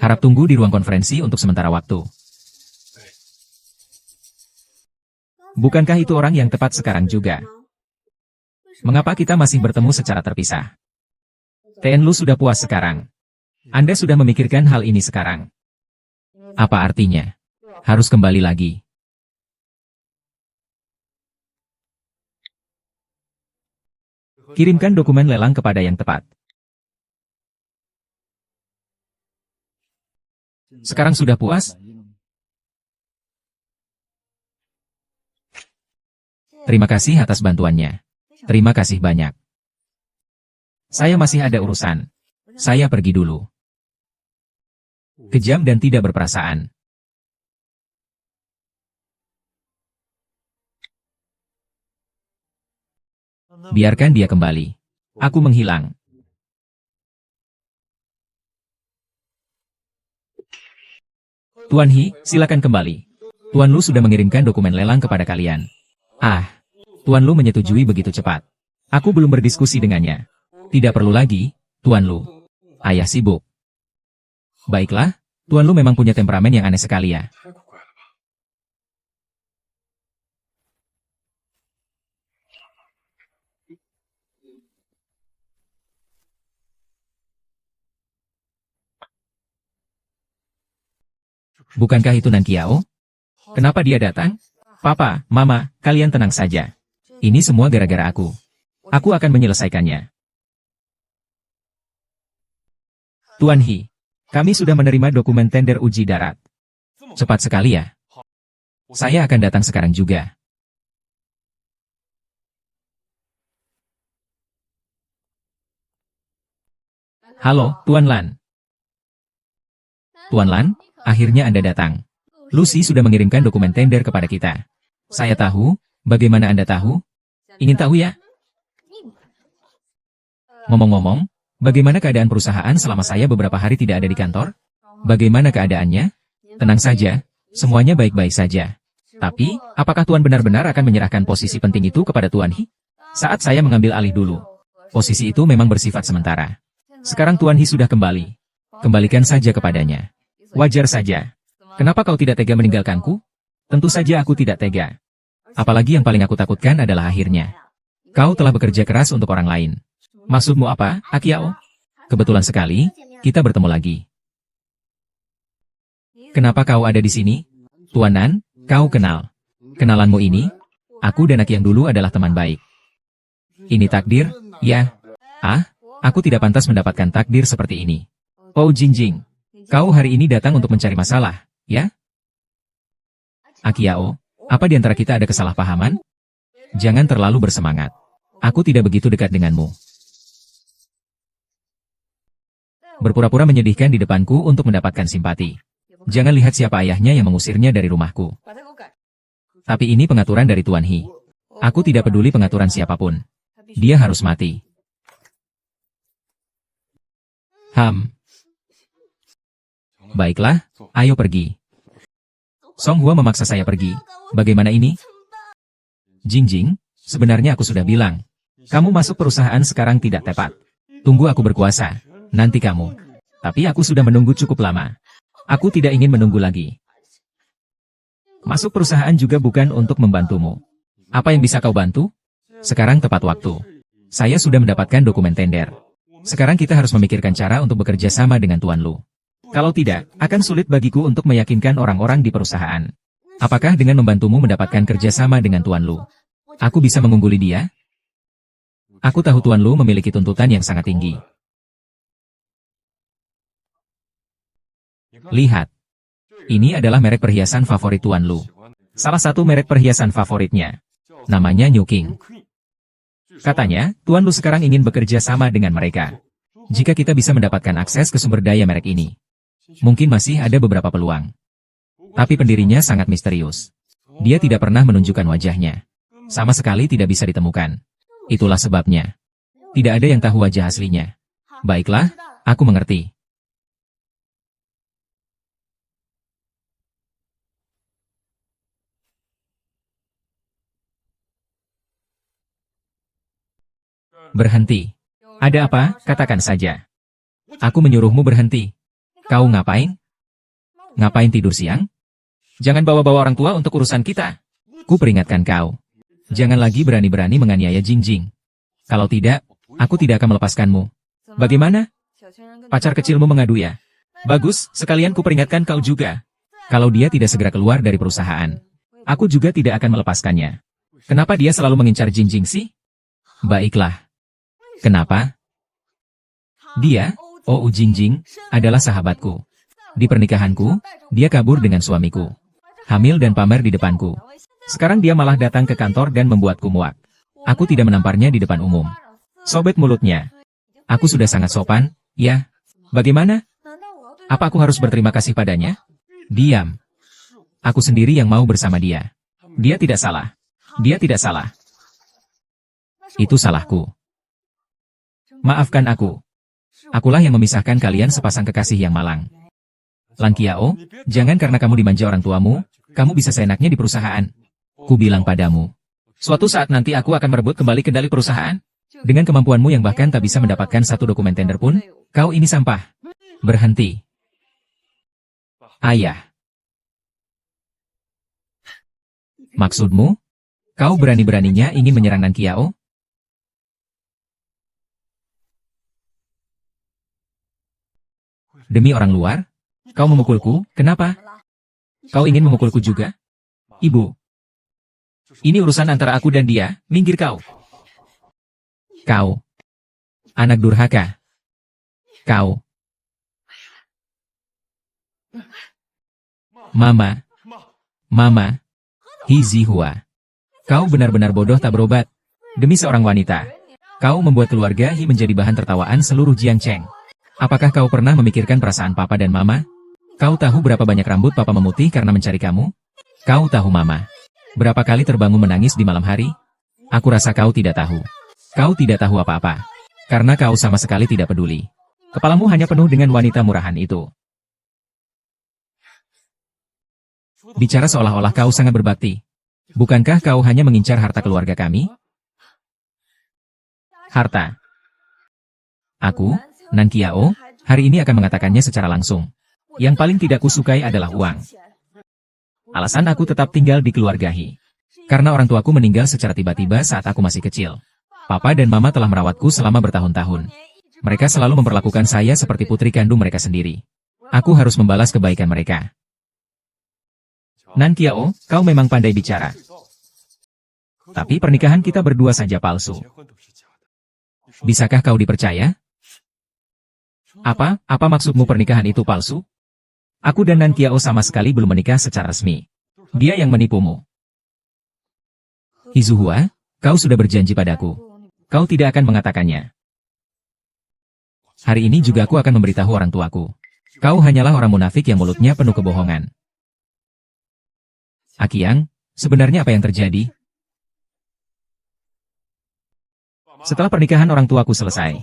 Harap tunggu di ruang konferensi untuk sementara waktu. Bukankah itu orang yang tepat sekarang juga? Mengapa kita masih bertemu secara terpisah? TN Lu sudah puas sekarang. Anda sudah memikirkan hal ini sekarang. Apa artinya? Harus kembali lagi. Kirimkan dokumen lelang kepada yang tepat. Sekarang sudah puas? Terima kasih atas bantuannya. Terima kasih banyak. Saya masih ada urusan. Saya pergi dulu. Kejam dan tidak berperasaan. Biarkan dia kembali. Aku menghilang. Tuan He, silakan kembali. Tuan Lu sudah mengirimkan dokumen lelang kepada kalian. Ah, Tuan Lu menyetujui begitu cepat. Aku belum berdiskusi dengannya. Tidak perlu lagi, Tuan Lu. Ayah sibuk. Baiklah, Tuan Lu memang punya temperamen yang aneh sekali ya. Bukankah itu Nan Kiao? Kenapa dia datang? Papa, Mama, kalian tenang saja. Ini semua gara-gara aku. Aku akan menyelesaikannya. Tuan He, kami sudah menerima dokumen tender uji darat. Cepat sekali ya. Saya akan datang sekarang juga. Halo, Tuan Lan. Tuan Lan, akhirnya Anda datang. Lucy sudah mengirimkan dokumen tender kepada kita. Saya tahu, bagaimana Anda tahu? Ingin tahu ya? Ngomong-ngomong, bagaimana keadaan perusahaan selama saya beberapa hari tidak ada di kantor? Bagaimana keadaannya? Tenang saja, semuanya baik-baik saja. Tapi, apakah Tuan benar-benar akan menyerahkan posisi penting itu kepada Tuan He? Saat saya mengambil alih dulu, posisi itu memang bersifat sementara. Sekarang Tuan He sudah kembali. Kembalikan saja kepadanya. Wajar saja. Kenapa kau tidak tega meninggalkanku? Tentu saja aku tidak tega. Apalagi yang paling aku takutkan adalah akhirnya. Kau telah bekerja keras untuk orang lain. Maksudmu apa, Akiao? Kebetulan sekali, kita bertemu lagi. Kenapa kau ada di sini? Tuan Nan, kau kenal. Kenalanmu ini? Aku dan Aki yang dulu adalah teman baik. Ini takdir? Ya. Ah, aku tidak pantas mendapatkan takdir seperti ini. Oh Jingjing, kau hari ini datang untuk mencari masalah, ya? Akiao, apa di antara kita ada kesalahpahaman? Jangan terlalu bersemangat. Aku tidak begitu dekat denganmu. Berpura-pura menyedihkan di depanku untuk mendapatkan simpati. Jangan lihat siapa ayahnya yang mengusirnya dari rumahku. Tapi ini pengaturan dari Tuan He. Aku tidak peduli pengaturan siapapun. Dia harus mati. Baiklah, ayo pergi. Song Hua memaksa saya pergi. Bagaimana ini? Jingjing, sebenarnya aku sudah bilang. Kamu masuk perusahaan sekarang tidak tepat. Tunggu aku berkuasa. Nanti kamu. Tapi aku sudah menunggu cukup lama. Aku tidak ingin menunggu lagi. Masuk perusahaan juga bukan untuk membantumu. Apa yang bisa kau bantu? Sekarang tepat waktu. Saya sudah mendapatkan dokumen tender. Sekarang kita harus memikirkan cara untuk bekerja sama dengan Tuan Lu. Kalau tidak, akan sulit bagiku untuk meyakinkan orang-orang di perusahaan. Apakah dengan membantumu mendapatkan kerjasama dengan Tuan Lu, aku bisa mengungguli dia? Aku tahu Tuan Lu memiliki tuntutan yang sangat tinggi. Lihat. Ini adalah merek perhiasan favorit Tuan Lu. Salah satu merek perhiasan favoritnya. Namanya New King. Katanya, Tuan Lu sekarang ingin bekerja sama dengan mereka. Jika kita bisa mendapatkan akses ke sumber daya merek ini, mungkin masih ada beberapa peluang. Tapi pendirinya sangat misterius. Dia tidak pernah menunjukkan wajahnya. Sama sekali tidak bisa ditemukan. Itulah sebabnya. Tidak ada yang tahu wajah aslinya. Baiklah, aku mengerti. Berhenti. Ada apa? Katakan saja. Aku menyuruhmu berhenti. Kau ngapain? Ngapain tidur siang? Jangan bawa-bawa orang tua untuk urusan kita. Ku peringatkan kau. Jangan lagi berani-berani menganiaya Jingjing. Kalau tidak, aku tidak akan melepaskanmu. Bagaimana? Pacar kecilmu mengadu ya? Bagus, sekalian ku peringatkan kau juga. Kalau dia tidak segera keluar dari perusahaan, aku juga tidak akan melepaskannya. Kenapa dia selalu mengincar Jingjing sih? Baiklah. Kenapa? Dia, Oh Jingjing, adalah sahabatku. Di pernikahanku, dia kabur dengan suamiku. Hamil dan pamer di depanku. Sekarang dia malah datang ke kantor dan membuatku muak. Aku tidak menamparnya di depan umum. Sobek mulutnya. Aku sudah sangat sopan, ya. Bagaimana? Apa aku harus berterima kasih padanya? Diam. Aku sendiri yang mau bersama dia. Dia tidak salah. Dia tidak salah. Itu salahku. Maafkan aku. Akulah yang memisahkan kalian sepasang kekasih yang malang. Lan Qiao, jangan karena kamu dimanja orang tuamu, kamu bisa seenaknya di perusahaan. Ku bilang padamu. Suatu saat nanti aku akan merebut kembali kendali perusahaan. Dengan kemampuanmu yang bahkan tak bisa mendapatkan satu dokumen tender pun, kau ini sampah. Berhenti. Ayah. Maksudmu? Kau berani-beraninya ingin menyerang Nan Qiao? Demi orang luar? Kau memukulku, kenapa? Kau ingin memukulku juga? Ibu. Ini urusan antara aku dan dia, minggir kau. Kau. Anak durhaka. Kau. Mama. Mama. Hizihua. Kau benar-benar bodoh tak berobat. Demi seorang wanita. Kau membuat keluarga Hi menjadi bahan tertawaan seluruh Jiangcheng. Apakah kau pernah memikirkan perasaan papa dan mama? Kau tahu berapa banyak rambut papa memutih karena mencari kamu? Kau tahu mama berapa kali terbangun menangis di malam hari? Aku rasa kau tidak tahu. Kau tidak tahu apa-apa. Karena kau sama sekali tidak peduli. Kepalamu hanya penuh dengan wanita murahan itu. Bicara seolah-olah kau sangat berbakti. Bukankah kau hanya mengincar harta keluarga kami? Harta. Aku, Nan Qiao, hari ini akan mengatakannya secara langsung. Yang paling tidak kusukai adalah uang. Alasan aku tetap tinggal di keluarga Hi. Karena orang tuaku meninggal secara tiba-tiba saat aku masih kecil. Papa dan mama telah merawatku selama bertahun-tahun. Mereka selalu memperlakukan saya seperti putri kandung mereka sendiri. Aku harus membalas kebaikan mereka. Nan Qiao, kau memang pandai bicara. Tapi pernikahan kita berdua saja palsu. Bisakah kau dipercaya? Apa maksudmu pernikahan itu palsu? Aku dan Nan Qiao sama sekali belum menikah secara resmi. Dia yang menipumu. Hizuhua, kau sudah berjanji padaku. Kau tidak akan mengatakannya. Hari ini juga aku akan memberitahu orang tuaku. Kau hanyalah orang munafik yang mulutnya penuh kebohongan. Akiang, sebenarnya apa yang terjadi? Setelah pernikahan orang tuaku selesai,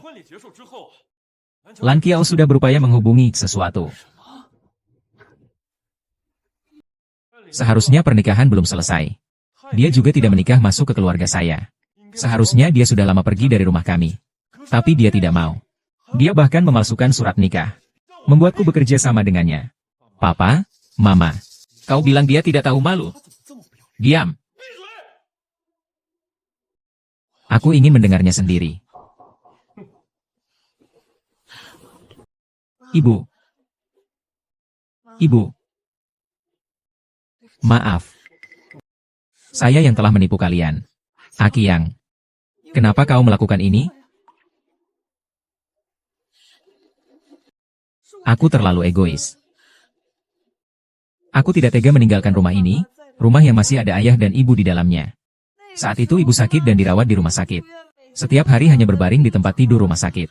Lan Qiao sudah berupaya menghubungi sesuatu. Seharusnya pernikahan belum selesai. Dia juga tidak menikah masuk ke keluarga saya. Seharusnya dia sudah lama pergi dari rumah kami. Tapi dia tidak mau. Dia bahkan memalsukan surat nikah. Membuatku bekerja sama dengannya. Papa, Mama, kau bilang dia tidak tahu malu. Diam. Aku ingin mendengarnya sendiri. Ibu. Ibu. Maaf. Saya yang telah menipu kalian. Akiang. Kenapa kau melakukan ini? Aku terlalu egois. Aku tidak tega meninggalkan rumah ini, rumah yang masih ada ayah dan ibu di dalamnya. Saat itu ibu sakit dan dirawat di rumah sakit. Setiap hari hanya berbaring di tempat tidur rumah sakit.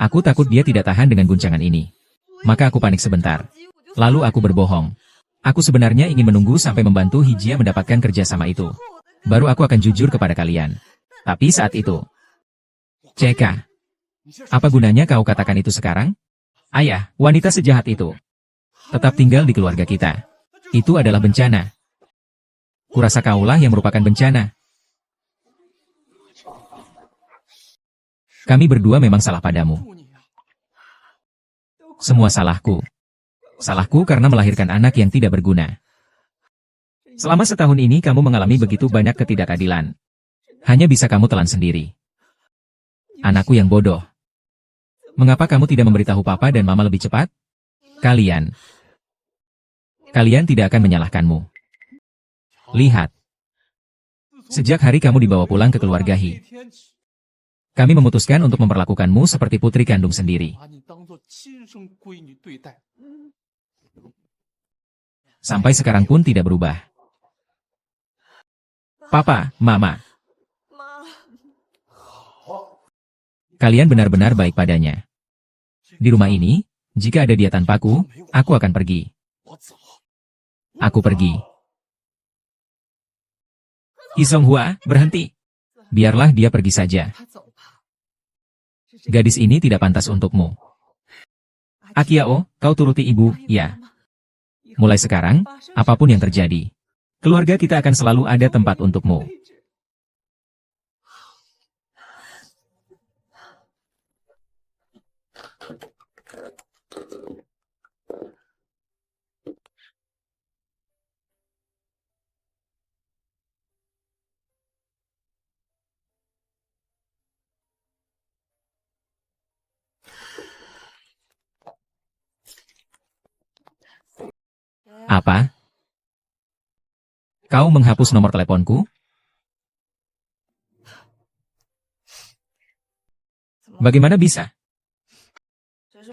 Aku takut dia tidak tahan dengan guncangan ini. Maka aku panik sebentar. Lalu aku berbohong. Aku sebenarnya ingin menunggu sampai membantu Hijia mendapatkan kerjasama itu. Baru aku akan jujur kepada kalian. Tapi saat itu... CK. Apa gunanya kau katakan itu sekarang? Ayah, wanita sejahat itu. Tetap tinggal di keluarga kita. Itu adalah bencana. Kurasa kaulah yang merupakan bencana. Kami berdua memang salah padamu. Semua salahku. Salahku karena melahirkan anak yang tidak berguna. Selama setahun ini kamu mengalami begitu banyak ketidakadilan. Hanya bisa kamu telan sendiri. Anakku yang bodoh. Mengapa kamu tidak memberitahu papa dan mama lebih cepat? Kalian tidak akan menyalahkanmu. Lihat. Sejak hari kamu dibawa pulang ke keluarga Hi, kami memutuskan untuk memperlakukanmu seperti putri kandung sendiri. Sampai sekarang pun tidak berubah. Papa, Mama. Kalian benar-benar baik padanya. Di rumah ini, jika ada dia tanpaku, aku akan pergi. Aku pergi. Yi Songhua, berhenti. Biarlah dia pergi saja. Gadis ini tidak pantas untukmu. Akiao, kau turuti ibu, ya. Mulai sekarang, apapun yang terjadi, keluarga kita akan selalu ada tempat untukmu. Apa? Kau menghapus nomor teleponku? Bagaimana bisa?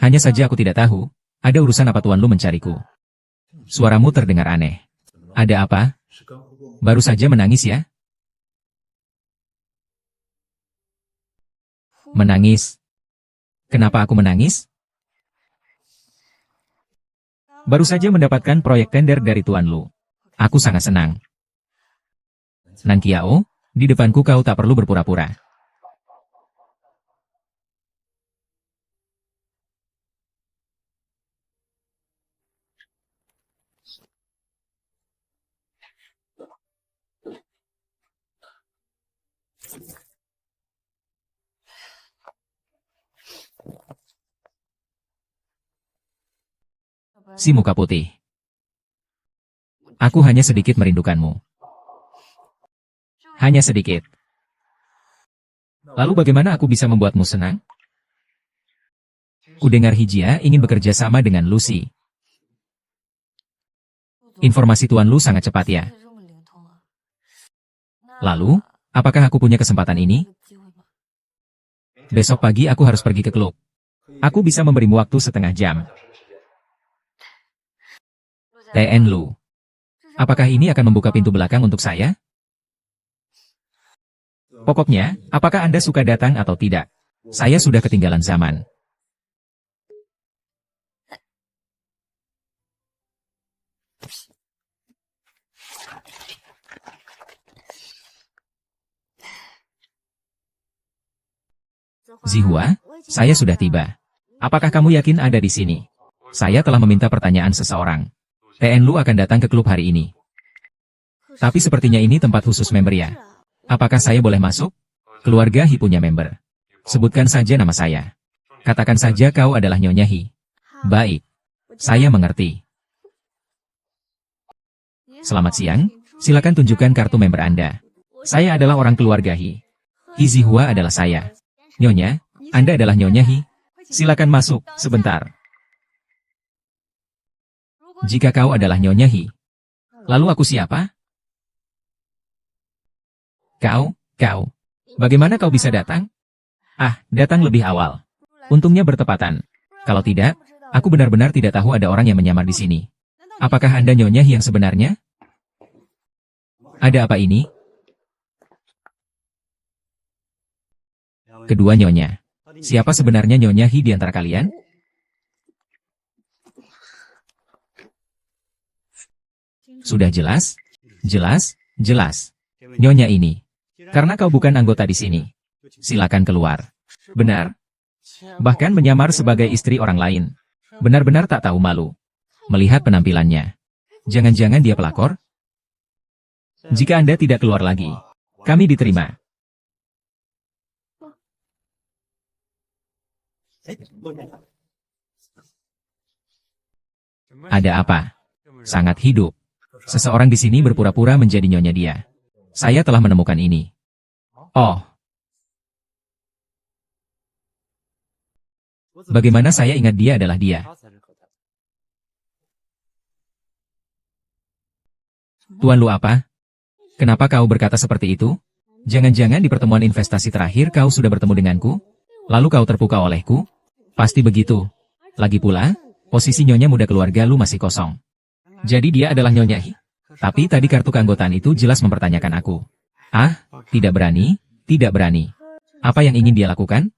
Hanya saja aku tidak tahu, ada urusan apa Tuan Lu mencariku. Suaramu terdengar aneh. Ada apa? Baru saja menangis ya? Menangis? Kenapa aku menangis? Baru saja mendapatkan proyek tender dari Tuan Lu. Aku sangat senang. Nan Kiao, di depanku kau tak perlu berpura-pura. Si muka putih. Aku hanya sedikit merindukanmu. Hanya sedikit. Lalu bagaimana aku bisa membuatmu senang? Kudengar Hijia ingin bekerja sama dengan Lucy. Informasi Tuan Lu sangat cepat ya. Lalu, apakah aku punya kesempatan ini? Besok pagi aku harus pergi ke klub. Aku bisa memberimu waktu setengah jam. TN Lu. Apakah ini akan membuka pintu belakang untuk saya? Pokoknya, apakah Anda suka datang atau tidak? Saya sudah ketinggalan zaman. Zihua, saya sudah tiba. Apakah kamu yakin ada di sini? Saya telah meminta pertanyaan seseorang. TN Lu akan datang ke klub hari ini. Tapi sepertinya ini tempat khusus member ya. Apakah saya boleh masuk? Keluarga Hi punya member. Sebutkan saja nama saya. Katakan saja kau adalah Nyonya Hi. Baik. Saya mengerti. Selamat siang. Silakan tunjukkan kartu member Anda. Saya adalah orang keluarga Hi. Hi Zihua adalah saya. Nyonya, Anda adalah Nyonya Hi. Silakan masuk, sebentar. Jika kau adalah Nyonya Hi, lalu aku siapa? Kau. Bagaimana kau bisa datang? Ah, datang lebih awal. Untungnya bertepatan. Kalau tidak, aku benar-benar tidak tahu ada orang yang menyamar di sini. Apakah Anda Nyonya Hi yang sebenarnya? Ada apa ini? Kedua Nyonya. Siapa sebenarnya Nyonya Hi di antara kalian? Sudah jelas? Jelas. Nyonya ini. Karena kau bukan anggota di sini. Silakan keluar. Benar. Bahkan menyamar sebagai istri orang lain. Benar-benar tak tahu malu. Melihat penampilannya. Jangan-jangan dia pelakor? Jika Anda tidak keluar lagi, kami diterima. Ada apa? Sangat hidup. Seseorang di sini berpura-pura menjadi nyonya dia. Saya telah menemukan ini. Oh. Bagaimana saya ingat dia adalah dia? Tuan Lu apa? Kenapa kau berkata seperti itu? Jangan-jangan di pertemuan investasi terakhir kau sudah bertemu denganku? Lalu kau terpukau olehku? Pasti begitu. Lagi pula, posisi nyonya muda keluarga Lu masih kosong. Jadi dia adalah Nyonya Hi. Tapi tadi kartu keanggotaan itu jelas mempertanyakan aku. Ah, tidak berani, tidak berani. Apa yang ingin dia lakukan?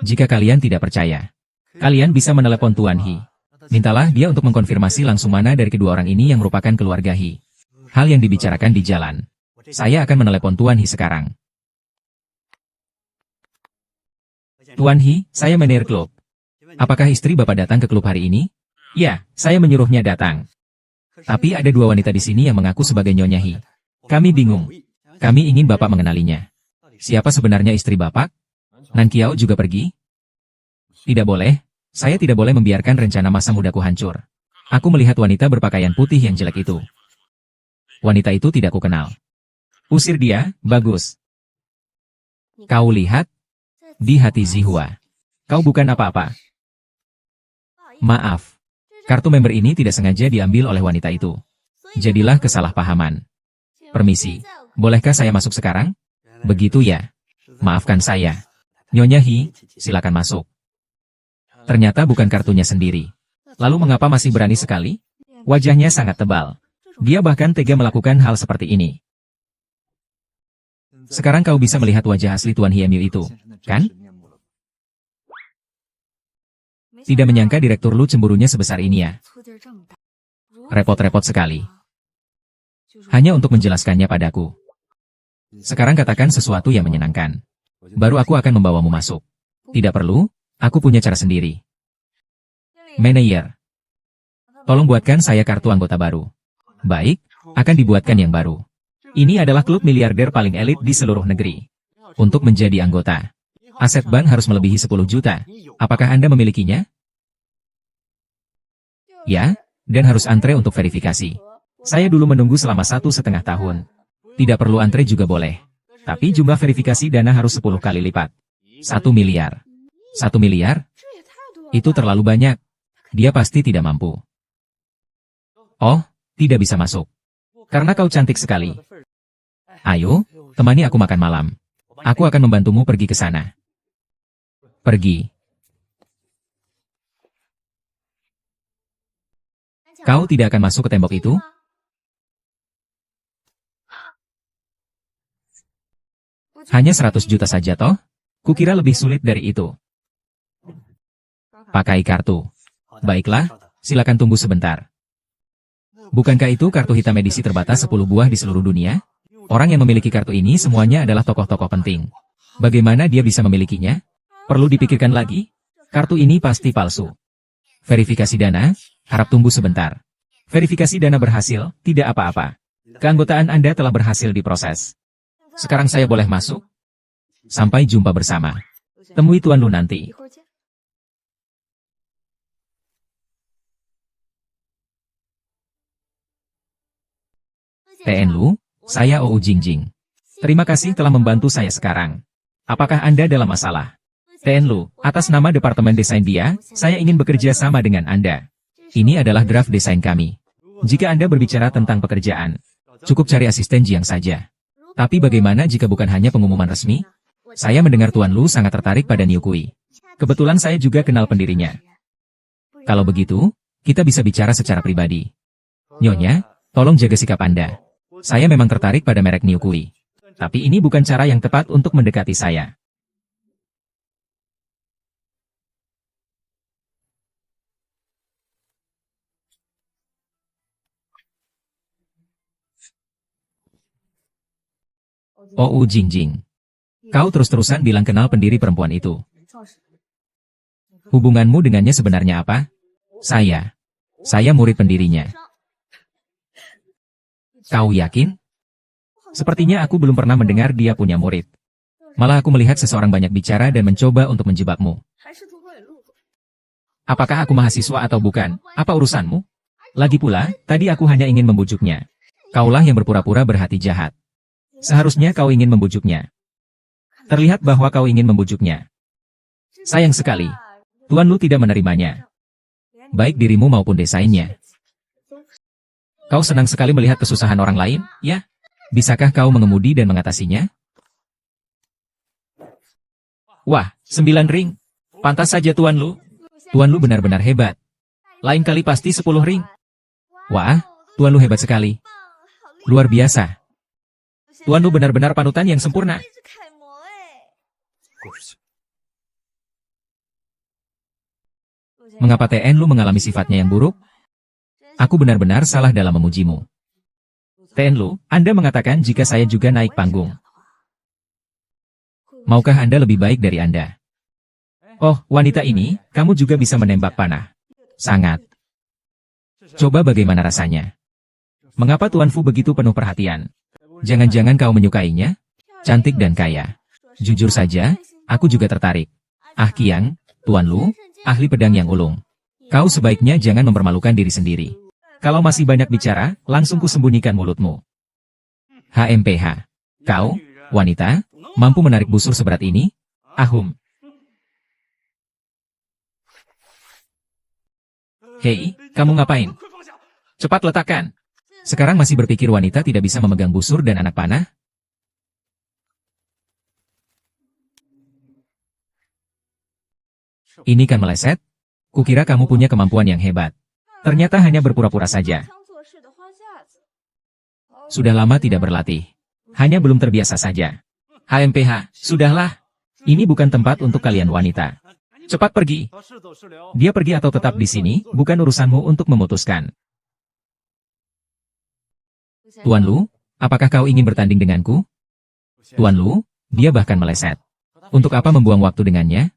Jika kalian tidak percaya, kalian bisa menelepon Tuan He. Mintalah dia untuk mengkonfirmasi langsung mana dari kedua orang ini yang merupakan keluarga He. Hal yang dibicarakan di jalan. Saya akan menelepon Tuan He sekarang. Tuan He, saya Mener Klub. Apakah istri Bapak datang ke klub hari ini? Ya, saya menyuruhnya datang. Tapi ada dua wanita di sini yang mengaku sebagai Nyonya He. Kami bingung. Kami ingin Bapak mengenalinya. Siapa sebenarnya istri Bapak? Nan Kiao juga pergi? Tidak boleh. Saya tidak boleh membiarkan rencana masa mudaku hancur. Aku melihat wanita berpakaian putih yang jelek itu. Wanita itu tidak kukenal. Usir dia, bagus. Kau lihat? Di hati Zihua. Kau bukan apa-apa. Maaf. Kartu member ini tidak sengaja diambil oleh wanita itu. Jadilah kesalahpahaman. Permisi. Bolehkah saya masuk sekarang? Begitu ya. Maafkan saya. Nyonya He, silakan masuk. Ternyata bukan kartunya sendiri. Lalu mengapa masih berani sekali? Wajahnya sangat tebal. Dia bahkan tega melakukan hal seperti ini. Sekarang kau bisa melihat wajah asli Tuan Hiemyu itu, kan? Tidak menyangka Direktur Lu cemburunya sebesar ini ya. Repot-repot sekali. Hanya untuk menjelaskannya padaku. Sekarang katakan sesuatu yang menyenangkan. Baru aku akan membawamu masuk. Tidak perlu, aku punya cara sendiri. Manajer. Tolong buatkan saya kartu anggota baru. Baik, akan dibuatkan yang baru. Ini adalah klub miliarder paling elit di seluruh negeri. Untuk menjadi anggota, aset bank harus melebihi 10 juta. Apakah Anda memilikinya? Ya, dan harus antre untuk verifikasi. Saya dulu menunggu selama 1,5 tahun. Tidak perlu antre juga boleh. Tapi jumlah verifikasi dana harus 10 kali lipat. 1 miliar. 1 miliar? Itu terlalu banyak. Dia pasti tidak mampu. Oh, tidak bisa masuk. Karena kau cantik sekali. Ayo, temani aku makan malam. Aku akan membantumu pergi ke sana. Pergi. Kau tidak akan masuk ke tembok itu? Hanya 100 juta saja toh? Kukira lebih sulit dari itu. Pakai kartu. Baiklah, silakan tunggu sebentar. Bukankah itu kartu hitam edisi terbatas 10 buah di seluruh dunia? Orang yang memiliki kartu ini semuanya adalah tokoh-tokoh penting. Bagaimana dia bisa memilikinya? Perlu dipikirkan lagi? Kartu ini pasti palsu. Verifikasi dana, harap tunggu sebentar. Verifikasi dana berhasil, tidak apa-apa. Keanggotaan Anda telah berhasil diproses. Sekarang saya boleh masuk? Sampai jumpa bersama. Temui Tuan Lu nanti. TN Lu, saya OU Jingjing. Terima kasih telah membantu saya sekarang. Apakah Anda dalam masalah? TN Lu, atas nama Departemen Desain Dia, saya ingin bekerja sama dengan Anda. Ini adalah draft desain kami. Jika Anda berbicara tentang pekerjaan, cukup cari asisten Jiang saja. Tapi bagaimana jika bukan hanya pengumuman resmi? Saya mendengar Tuan Lu sangat tertarik pada Niu Kui. Kebetulan saya juga kenal pendirinya. Kalau begitu, kita bisa bicara secara pribadi. Nyonya, tolong jaga sikap Anda. Saya memang tertarik pada merek Niu Kui. Tapi ini bukan cara yang tepat untuk mendekati saya. OU Jingjing. Kau terus-terusan bilang kenal pendiri perempuan itu. Hubunganmu dengannya sebenarnya apa? Saya murid pendirinya. Kau yakin? Sepertinya aku belum pernah mendengar dia punya murid. Malah aku melihat seseorang banyak bicara dan mencoba untuk menjebakmu. Apakah aku mahasiswa atau bukan? Apa urusanmu? Lagi pula, tadi aku hanya ingin membujuknya. Kaulah yang berpura-pura berhati jahat. Seharusnya kau ingin membujuknya. Terlihat bahwa kau ingin membujuknya. Sayang sekali. Tuan Lu tidak menerimanya. Baik dirimu maupun desainnya. Kau senang sekali melihat kesusahan orang lain, ya? Bisakah kau mengemudi dan mengatasinya? Wah, 9 ring. Pantas saja Tuan Lu. Tuan Lu benar-benar hebat. Lain kali pasti 10 ring. Wah, Tuan Lu hebat sekali. Luar biasa. Tuan Lu benar-benar panutan yang sempurna. Mengapa TN Lu mengalami sifatnya yang buruk? Aku benar-benar salah dalam memujimu. TN Lu, Anda mengatakan jika saya juga naik panggung. Maukah Anda lebih baik dari Anda? Oh, wanita ini, kamu juga bisa menembak panah. Sangat. Coba bagaimana rasanya? Mengapa Tuan Fu begitu penuh perhatian? Jangan-jangan kau menyukainya? Cantik dan kaya. Jujur saja, aku juga tertarik. Ah Qiang, Tuan Lu, ahli pedang yang ulung. Kau sebaiknya jangan mempermalukan diri sendiri. Kalau masih banyak bicara, langsung kusembunyikan mulutmu. HMPH. Kau, wanita, mampu menarik busur seberat ini? Ahum. Hei, kamu ngapain? Cepat letakkan. Sekarang masih berpikir wanita tidak bisa memegang busur dan anak panah? Ini kan meleset? Kukira kamu punya kemampuan yang hebat. Ternyata hanya berpura-pura saja. Sudah lama tidak berlatih. Hanya belum terbiasa saja. HMPH, sudahlah. Ini bukan tempat untuk kalian wanita. Cepat pergi. Dia pergi atau tetap di sini, bukan urusanmu untuk memutuskan. Tuan Lu, apakah kau ingin bertanding denganku? Tuan Lu, dia bahkan meleset. Untuk apa membuang waktu dengannya?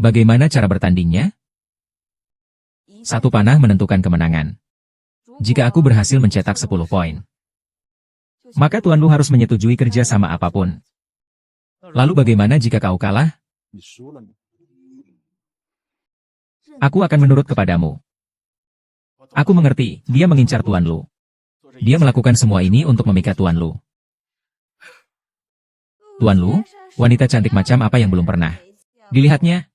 Bagaimana cara bertandingnya? Satu panah menentukan kemenangan. Jika aku berhasil mencetak 10 poin, maka Tuan Lu harus menyetujui kerja sama apapun. Lalu bagaimana jika kau kalah? Aku akan menurut kepadamu. Aku mengerti, dia mengincar Tuan Lu. Dia melakukan semua ini untuk memikat Tuan Lu. Tuan Lu, wanita cantik macam apa yang belum pernah dilihatnya?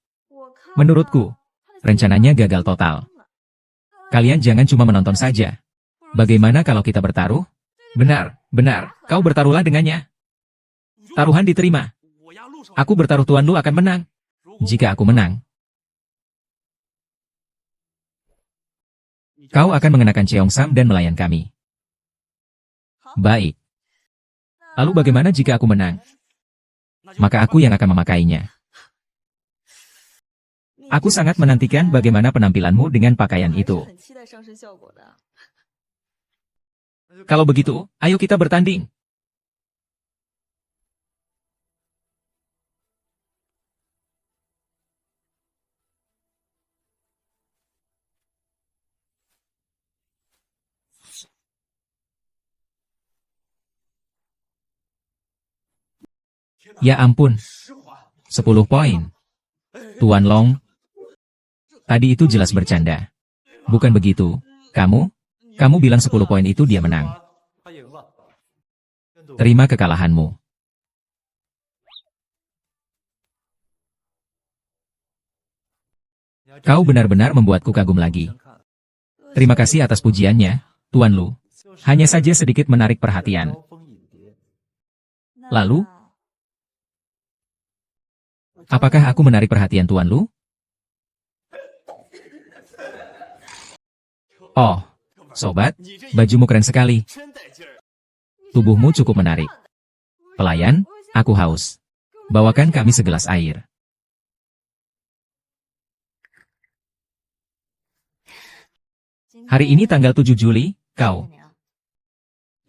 Menurutku, rencananya gagal total. Kalian jangan cuma menonton saja. Bagaimana kalau kita bertaruh? Benar, benar, kau bertaruhlah dengannya. Taruhan diterima. Aku bertaruh Tuan Lu akan menang. Jika aku menang, kau akan mengenakan Cheongsam dan melayan kami. Baik. Lalu bagaimana jika aku menang? Maka aku yang akan memakainya. Aku sangat menantikan bagaimana penampilanmu dengan pakaian itu. Kalau begitu, ayo kita bertanding. Ya ampun. 10 poin. Tuan Long. Tadi itu jelas bercanda. Bukan begitu, kamu bilang 10 poin itu dia menang. Terima kekalahanmu. Kau benar-benar membuatku kagum lagi. Terima kasih atas pujiannya, Tuan Lu. Hanya saja sedikit menarik perhatian. Lalu, apakah aku menarik perhatian Tuan Lu? Oh, sobat, bajumu keren sekali. Tubuhmu cukup menarik. Pelayan, aku haus. Bawakan kami segelas air. Hari ini tanggal 7 Juli, kau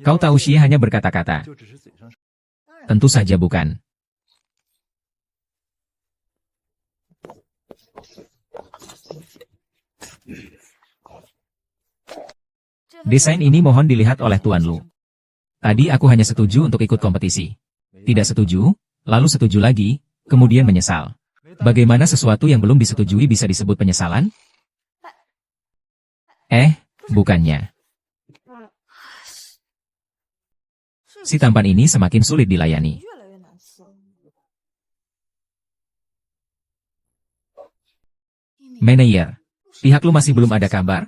tahu Xie hanya berkata-kata. Tentu saja bukan. Desain ini mohon dilihat oleh Tuan Lu. Tadi aku hanya setuju untuk ikut kompetisi. Tidak setuju, lalu setuju lagi, kemudian menyesal. Bagaimana sesuatu yang belum disetujui bisa disebut penyesalan? Bukannya. Si tampan ini semakin sulit dilayani. Manajer, pihak lu masih belum ada kabar?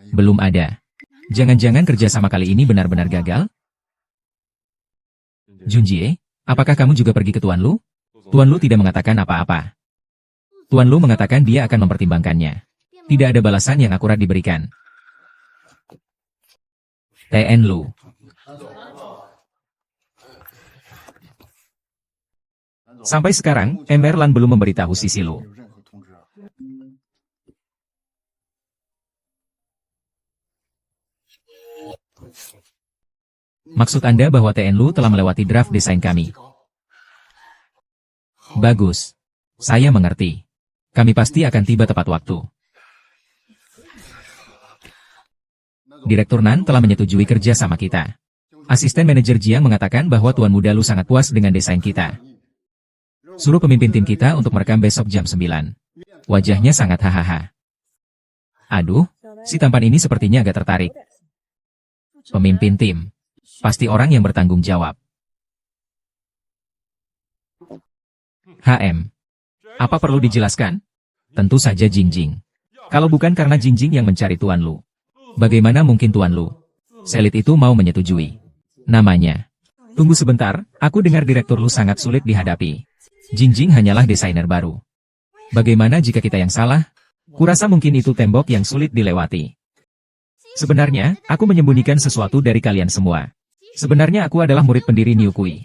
Belum ada. Jangan-jangan kerjasama kali ini benar-benar gagal? Junjie, apakah kamu juga pergi ke Tuan Lu? Tuan Lu tidak mengatakan apa-apa. Tuan Lu mengatakan dia akan mempertimbangkannya. Tidak ada balasan yang akurat diberikan. TN Lu. Sampai sekarang, Emerlan belum memberitahu Sisi Lu. Maksud Anda bahwa TN Lu telah melewati draft desain kami? Bagus. Saya mengerti. Kami pasti akan tiba tepat waktu. Direktur Nan telah menyetujui kerja sama kita. Asisten manajer Jiang mengatakan bahwa Tuan Muda Lu sangat puas dengan desain kita. Suruh pemimpin tim kita untuk merekam besok jam 9. Wajahnya sangat hahaha. Aduh, si tampan ini sepertinya agak tertarik. Pemimpin tim. Pasti orang yang bertanggung jawab. HM. Apa perlu dijelaskan? Tentu saja Jingjing. Kalau bukan karena Jingjing yang mencari Tuan Lu. Bagaimana mungkin Tuan Lu? Selit itu mau menyetujui. Namanya. Tunggu sebentar, aku dengar Direktur Lu sangat sulit dihadapi. Jingjing hanyalah desainer baru. Bagaimana jika kita yang salah? Kurasa mungkin itu tembok yang sulit dilewati. Sebenarnya, aku menyembunyikan sesuatu dari kalian semua. Sebenarnya aku adalah murid pendiri Niu Kui.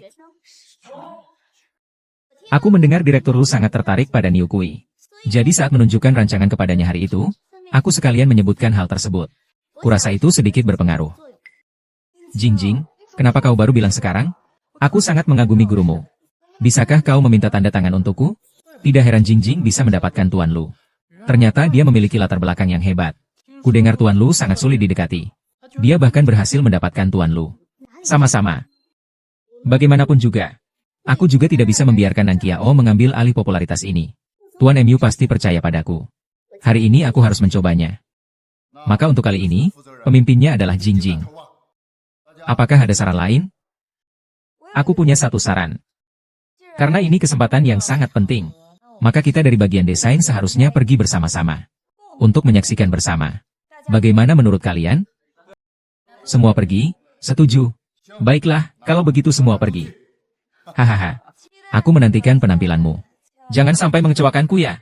Aku mendengar Direktur Lu sangat tertarik pada Niu Kui. Jadi saat menunjukkan rancangan kepadanya hari itu, aku sekalian menyebutkan hal tersebut. Kurasa itu sedikit berpengaruh. Jingjing, kenapa kau baru bilang sekarang? Aku sangat mengagumi gurumu. Bisakah kau meminta tanda tangan untukku? Tidak heran Jingjing bisa mendapatkan Tuan Lu. Ternyata dia memiliki latar belakang yang hebat. Kudengar Tuan Lu sangat sulit didekati. Dia bahkan berhasil mendapatkan Tuan Lu. Sama-sama. Bagaimanapun juga, aku juga tidak bisa membiarkan Nan Qiao mengambil alih popularitas ini. Tuan MU pasti percaya padaku. Hari ini aku harus mencobanya. Maka untuk kali ini, pemimpinnya adalah Jingjing. Apakah ada saran lain? Aku punya satu saran. Karena ini kesempatan yang sangat penting, maka kita dari bagian desain seharusnya pergi bersama-sama. Untuk menyaksikan bersama. Bagaimana menurut kalian? Semua pergi? Setuju. Baiklah, kalau begitu semua pergi. Hahaha. Aku menantikan penampilanmu. Jangan sampai mengecewakanku ya.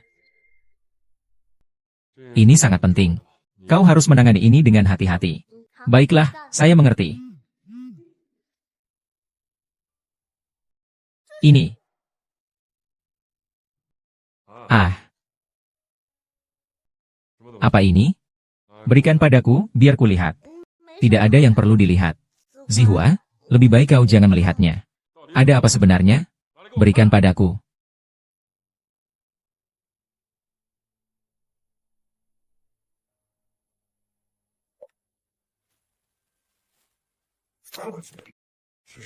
Ini sangat penting. Kau harus menangani ini dengan hati-hati. Baiklah, saya mengerti. Ini. Ah. Apa ini? Berikan padaku, biar kulihat. Tidak ada yang perlu dilihat. Zihua, lebih baik kau jangan melihatnya. Ada apa sebenarnya? Berikan padaku.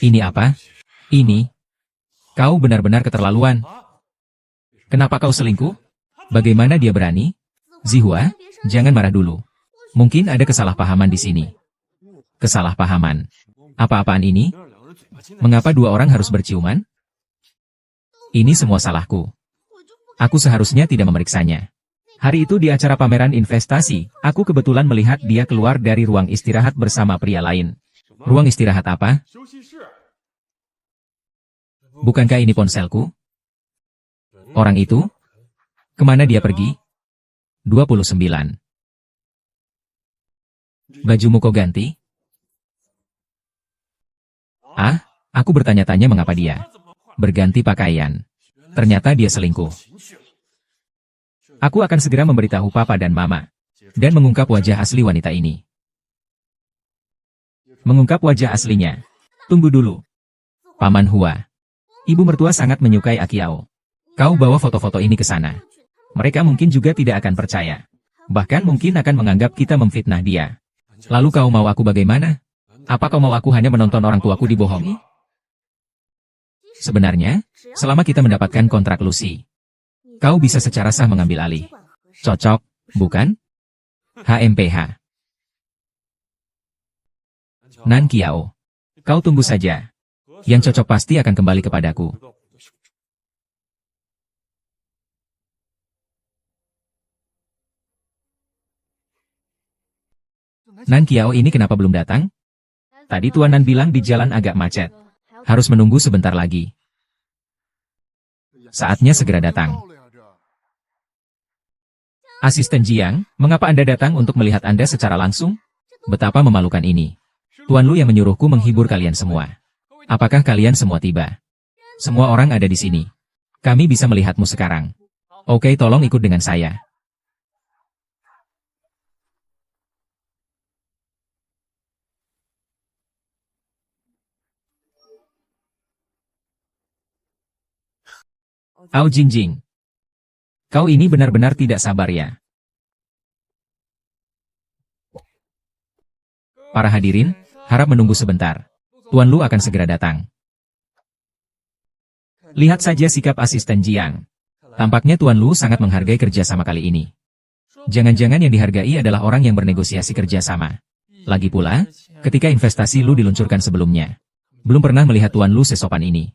Ini apa? Ini. Kau benar-benar keterlaluan. Kenapa kau selingkuh? Bagaimana dia berani? Zihua, jangan marah dulu. Mungkin ada kesalahpahaman di sini. Kesalahpahaman. Apa-apaan ini? Mengapa dua orang harus berciuman? Ini semua salahku. Aku seharusnya tidak memeriksanya. Hari itu di acara pameran investasi, aku kebetulan melihat dia keluar dari ruang istirahat bersama pria lain. Ruang istirahat apa? Bukankah ini ponselku? Orang itu? Kemana dia pergi? 29. Bajumu kau ganti? Ah, aku bertanya-tanya mengapa dia berganti pakaian. Ternyata dia selingkuh. Aku akan segera memberitahu papa dan mama. Dan mengungkap wajah asli wanita ini. Mengungkap wajah aslinya. Tunggu dulu. Paman Hua. Ibu mertua sangat menyukai Akiao. Kau bawa foto-foto ini ke sana. Mereka mungkin juga tidak akan percaya. Bahkan mungkin akan menganggap kita memfitnah dia. Lalu kau mau aku bagaimana? Apa kau mau aku hanya menonton orang tuaku dibohongi? Sebenarnya, selama kita mendapatkan kontrak Lucy, kau bisa secara sah mengambil alih. Cocok, bukan? HMPH. Nan Qiao. Kau tunggu saja. Yang cocok pasti akan kembali kepadaku. Nan Qiao ini kenapa belum datang? Tadi Tuan Nan bilang di jalan agak macet. Harus menunggu sebentar lagi. Saatnya segera datang. Asisten Jiang, mengapa Anda datang untuk melihat Anda secara langsung? Betapa memalukan ini. Tuan Lu yang menyuruhku menghibur kalian semua. Apakah kalian semua tiba? Semua orang ada di sini. Kami bisa melihatmu sekarang. Oke, tolong ikut dengan saya. Ao Jinjing. Kau ini benar-benar tidak sabar ya. Para hadirin, harap menunggu sebentar. Tuan Lu akan segera datang. Lihat saja sikap asisten Jiang. Tampaknya Tuan Lu sangat menghargai kerjasama kali ini. Jangan-jangan yang dihargai adalah orang yang bernegosiasi kerjasama. Lagi pula, ketika investasi Lu diluncurkan sebelumnya, belum pernah melihat Tuan Lu sesopan ini.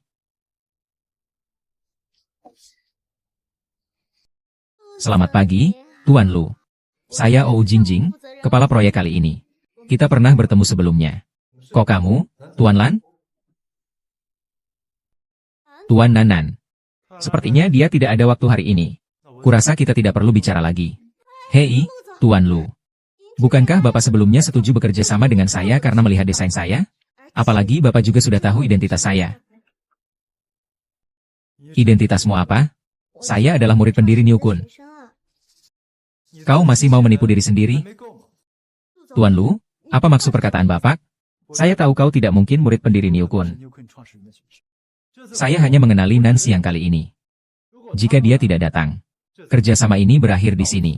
Selamat pagi, Tuan Lu. Saya Ou Jinjing, kepala proyek kali ini. Kita pernah bertemu sebelumnya. Kok kamu, Tuan Lan? Tuan Nanan. Sepertinya dia tidak ada waktu hari ini. Kurasa kita tidak perlu bicara lagi. Hei, Tuan Lu. Bukankah Bapak sebelumnya setuju bekerja sama dengan saya karena melihat desain saya? Apalagi Bapak juga sudah tahu identitas saya. Identitasmu apa? Saya adalah murid pendiri Niu Kun. Kau masih mau menipu diri sendiri? Tuan Lu, apa maksud perkataan Bapak? Saya tahu kau tidak mungkin murid pendiri Niu Kun. Saya hanya mengenali Nan siang kali ini. Jika dia tidak datang, kerjasama ini berakhir di sini.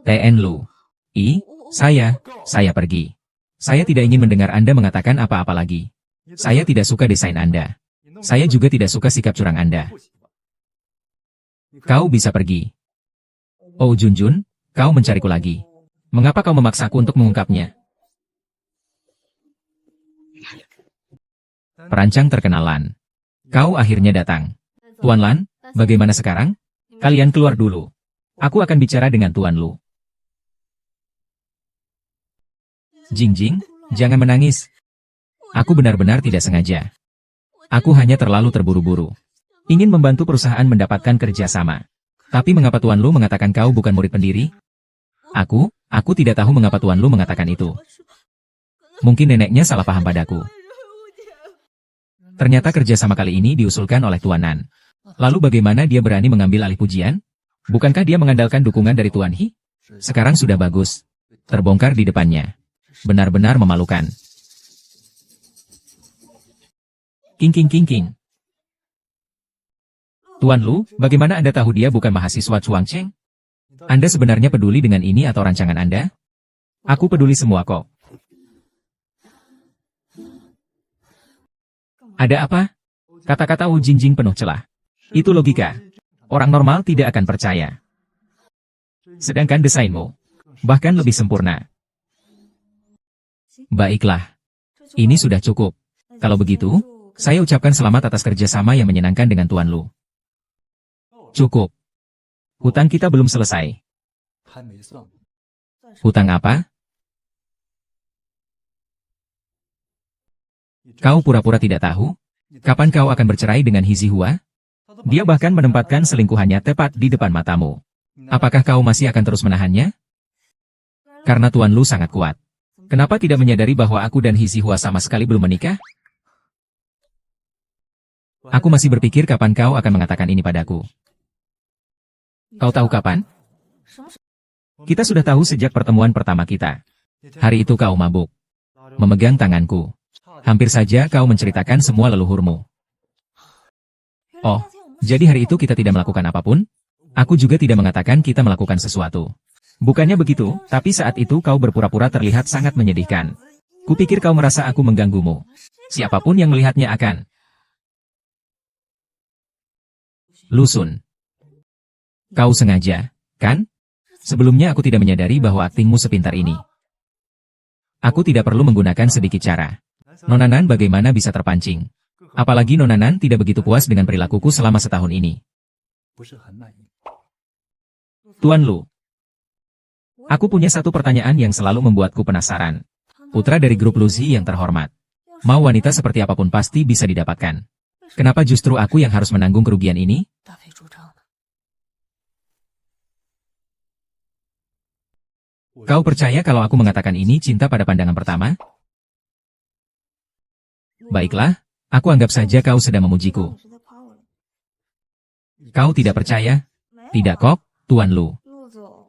TN Lu. Saya pergi. Saya tidak ingin mendengar Anda mengatakan apa-apa lagi. Saya tidak suka desain Anda. Saya juga tidak suka sikap curang Anda. Kau bisa pergi. Oh Junjun, kau mencariku lagi. Mengapa kau memaksaku untuk mengungkapnya? Perancang terkenal Lan. Kau akhirnya datang. Tuan Lan, bagaimana sekarang? Kalian keluar dulu. Aku akan bicara dengan Tuan Lu. Jingjing, jangan menangis. Aku benar-benar tidak sengaja. Aku hanya terlalu terburu-buru. Ingin membantu perusahaan mendapatkan kerjasama. Tapi mengapa Tuan Lu mengatakan kau bukan murid pendiri? Aku tidak tahu mengapa Tuan Lu mengatakan itu. Mungkin neneknya salah paham padaku. Ternyata kerjasama kali ini diusulkan oleh Tuan Nan. Lalu bagaimana dia berani mengambil alih pujian? Bukankah dia mengandalkan dukungan dari Tuan Hi? Sekarang sudah bagus. Terbongkar di depannya. Benar-benar memalukan. King. Tuan Lu, bagaimana Anda tahu dia bukan mahasiswa Chuang Cheng? Anda sebenarnya peduli dengan ini atau rancangan Anda? Aku peduli semua kok. Ada apa? Kata-kata Wu Jinjing penuh celah. Itu logika. Orang normal tidak akan percaya. Sedangkan desainmu, bahkan lebih sempurna. Baiklah. Ini sudah cukup. Kalau begitu, saya ucapkan selamat atas kerjasama yang menyenangkan dengan Tuan Lu. Cukup. Hutang kita belum selesai. Hutang apa? Kau pura-pura tidak tahu? Kapan kau akan bercerai dengan Hi Zihua? Dia bahkan menempatkan selingkuhannya tepat di depan matamu. Apakah kau masih akan terus menahannya? Karena Tuan Lu sangat kuat. Kenapa tidak menyadari bahwa aku dan Hi Zihua sama sekali belum menikah? Aku masih berpikir kapan kau akan mengatakan ini padaku. Kau tahu kapan? Kita sudah tahu sejak pertemuan pertama kita. Hari itu kau mabuk. Memegang tanganku. Hampir saja kau menceritakan semua leluhurmu. Oh, jadi hari itu kita tidak melakukan apapun? Aku juga tidak mengatakan kita melakukan sesuatu. Bukannya begitu, tapi saat itu kau berpura-pura terlihat sangat menyedihkan. Kupikir kau merasa aku mengganggumu. Siapapun yang melihatnya akan. Lusun. Kau sengaja, kan? Sebelumnya aku tidak menyadari bahwa aktingmu sepintar ini. Aku tidak perlu menggunakan sedikit cara. Nona Nan bagaimana bisa terpancing? Apalagi Nona Nan tidak begitu puas dengan perilakuku selama setahun ini. Tuan Lu. Aku punya satu pertanyaan yang selalu membuatku penasaran. Putra dari grup Luzi yang terhormat. Mau wanita seperti apapun pasti bisa didapatkan. Kenapa justru aku yang harus menanggung kerugian ini? Kau percaya kalau aku mengatakan ini cinta pada pandangan pertama? Baiklah, aku anggap saja kau sedang memujiku. Kau tidak percaya? Tidak kok, Tuan Lu.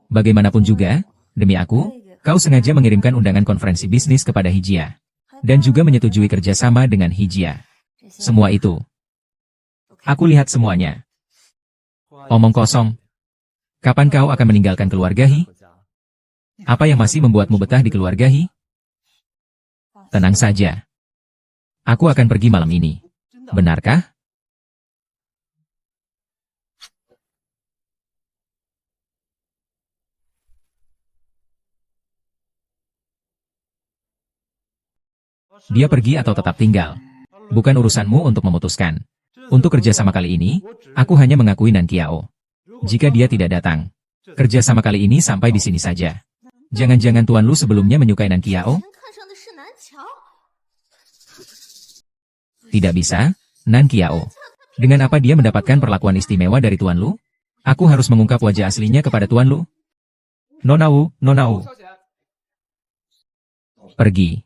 Bagaimanapun juga, demi aku, kau sengaja mengirimkan undangan konferensi bisnis kepada Hijia. Dan juga menyetujui kerjasama dengan Hijia. Semua itu. Aku lihat semuanya. Omong kosong. Kapan kau akan meninggalkan keluarga Hi? Apa yang masih membuatmu betah di keluarga Hi? Tenang saja. Aku akan pergi malam ini. Benarkah? Dia pergi atau tetap tinggal. Bukan urusanmu untuk memutuskan. Untuk kerjasama kali ini, aku hanya mengakui Nan Qiao. Jika dia tidak datang, kerjasama kali ini sampai di sini saja. Jangan-jangan Tuan Lu sebelumnya menyukai Nan Qiao? Tidak bisa, Nan Qiao. Dengan apa dia mendapatkan perlakuan istimewa dari Tuan Lu? Aku harus mengungkap wajah aslinya kepada Tuan Lu. Nona Wu, Nona Wu. Pergi.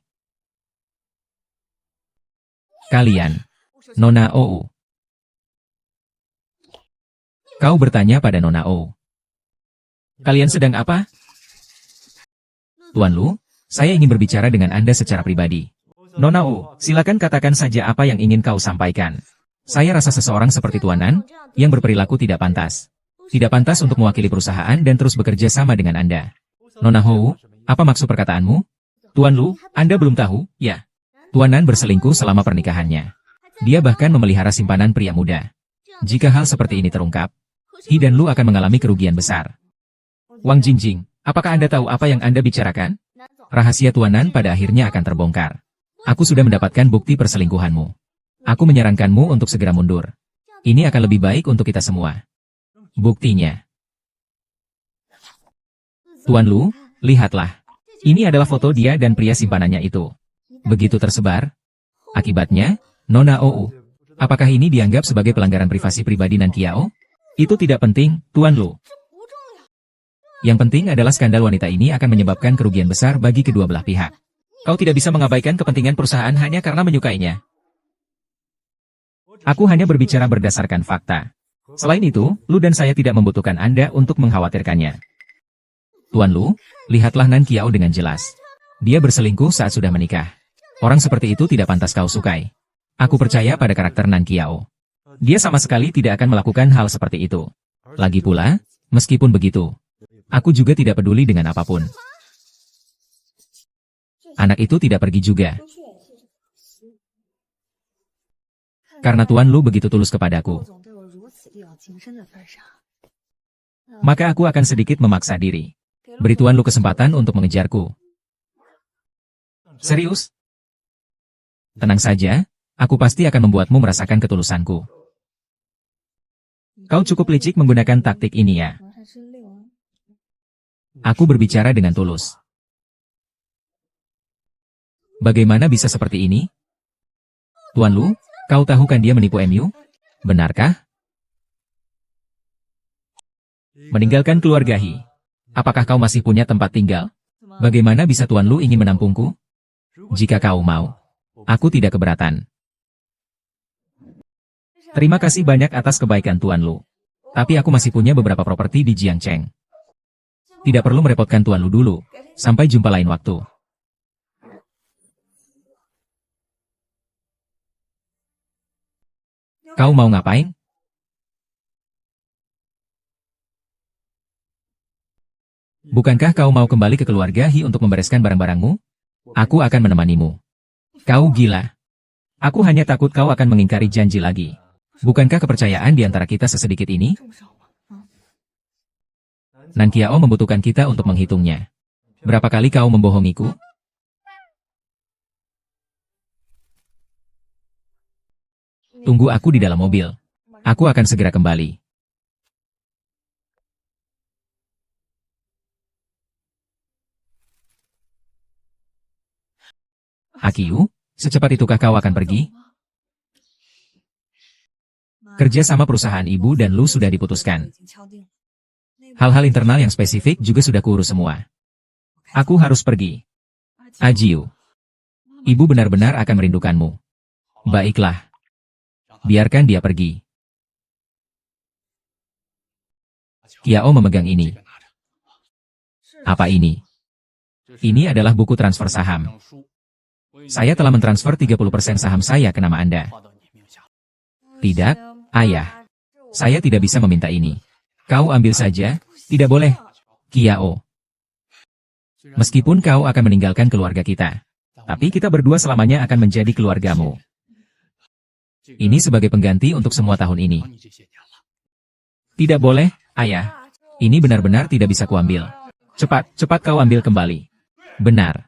Kalian. Nona Ou. Kau bertanya pada Nona Ou. Kalian sedang apa? Tuan Lu, saya ingin berbicara dengan Anda secara pribadi. Nona Ou, silakan katakan saja apa yang ingin kau sampaikan. Saya rasa seseorang seperti Tuan Nan, yang berperilaku tidak pantas. Tidak pantas untuk mewakili perusahaan dan terus bekerja sama dengan Anda. Nona Ou, apa maksud perkataanmu? Tuan Lu, Anda belum tahu, ya? Tuan Nan berselingkuh selama pernikahannya. Dia bahkan memelihara simpanan pria muda. Jika hal seperti ini terungkap, Hi dan Lu akan mengalami kerugian besar. Wang Jingjing, apakah Anda tahu apa yang Anda bicarakan? Rahasia Tuan Nan pada akhirnya akan terbongkar. Aku sudah mendapatkan bukti perselingkuhanmu. Aku menyarankanmu untuk segera mundur. Ini akan lebih baik untuk kita semua. Buktinya. Tuan Lu, lihatlah. Ini adalah foto dia dan pria simpanannya itu. Begitu tersebar. Akibatnya, Nona Ou. Apakah ini dianggap sebagai pelanggaran privasi pribadi Nan Qiao? Itu tidak penting, Tuan Lu. Yang penting adalah skandal wanita ini akan menyebabkan kerugian besar bagi kedua belah pihak. Kau tidak bisa mengabaikan kepentingan perusahaan hanya karena menyukainya. Aku hanya berbicara berdasarkan fakta. Selain itu, Lu dan saya tidak membutuhkan Anda untuk mengkhawatirkannya. Tuan Lu, lihatlah Nan Qiao dengan jelas. Dia berselingkuh saat sudah menikah. Orang seperti itu tidak pantas kau sukai. Aku percaya pada karakter Nan Qiao. Dia sama sekali tidak akan melakukan hal seperti itu. Lagi pula, meskipun begitu, aku juga tidak peduli dengan apapun. Anak itu tidak pergi juga. Karena Tuan Lu begitu tulus kepadaku. Maka aku akan sedikit memaksa diri. Beri Tuan Lu kesempatan untuk mengejarku. Serius? Tenang saja, aku pasti akan membuatmu merasakan ketulusanku. Kau cukup licik menggunakan taktik ini ya. Aku berbicara dengan tulus. Bagaimana bisa seperti ini? Tuan Lu, kau tahu kan dia menipu MU? Benarkah? Meninggalkan keluarga Hi. Apakah kau masih punya tempat tinggal? Bagaimana bisa Tuan Lu ingin menampungku? Jika kau mau, aku tidak keberatan. Terima kasih banyak atas kebaikan Tuan Lu. Tapi aku masih punya beberapa properti di Jiangcheng. Tidak perlu merepotkan Tuan Lu dulu. Sampai jumpa lain waktu. Kau mau ngapain? Bukankah kau mau kembali ke keluarga Hi untuk membereskan barang-barangmu? Aku akan menemanimu. Kau gila. Aku hanya takut kau akan mengingkari janji lagi. Bukankah kepercayaan di antara kita sesedikit ini? Nan Qiao membutuhkan kita untuk menghitungnya. Berapa kali kau membohongiku? Tunggu aku di dalam mobil. Aku akan segera kembali. Akiu, secepat itukah kau akan pergi? Kerja sama perusahaan ibu dan Lu sudah diputuskan. Hal-hal internal yang spesifik juga sudah kuurus semua. Aku harus pergi. Ajiu. Ibu benar-benar akan merindukanmu. Baiklah. Biarkan dia pergi. Kiao memegang ini. Apa ini? Ini adalah buku transfer saham. Saya telah mentransfer 30% saham saya ke nama Anda. Tidak, Ayah. Saya tidak bisa meminta ini. Kau ambil saja, tidak boleh. Kiao. Meskipun kau akan meninggalkan keluarga kita, tapi kita berdua selamanya akan menjadi keluargamu. Ini sebagai pengganti untuk semua tahun ini. Tidak boleh, Ayah. Ini benar-benar tidak bisa kuambil. Cepat, cepat kau ambil kembali. Benar.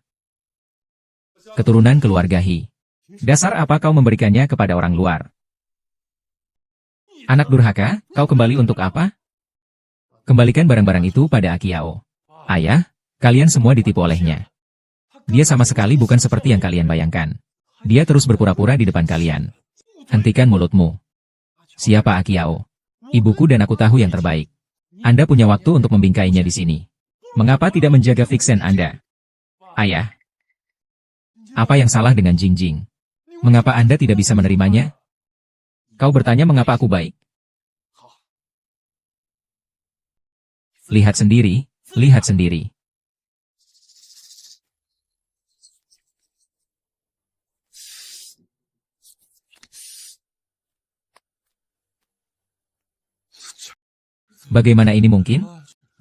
Keturunan keluarga He. Dasar apa kau memberikannya kepada orang luar? Anak durhaka, kau kembali untuk apa? Kembalikan barang-barang itu pada Kiao. Ayah, kalian semua ditipu olehnya. Dia sama sekali bukan seperti yang kalian bayangkan. Dia terus berpura-pura di depan kalian. Hentikan mulutmu. Siapa Kiao? Ibuku dan aku tahu yang terbaik. Anda punya waktu untuk membingkainya di sini. Mengapa tidak menjaga fiksen Anda? Ayah. Apa yang salah dengan Jingjing? Mengapa Anda tidak bisa menerimanya? Kau bertanya mengapa aku baik. Lihat sendiri, lihat sendiri. Bagaimana ini mungkin?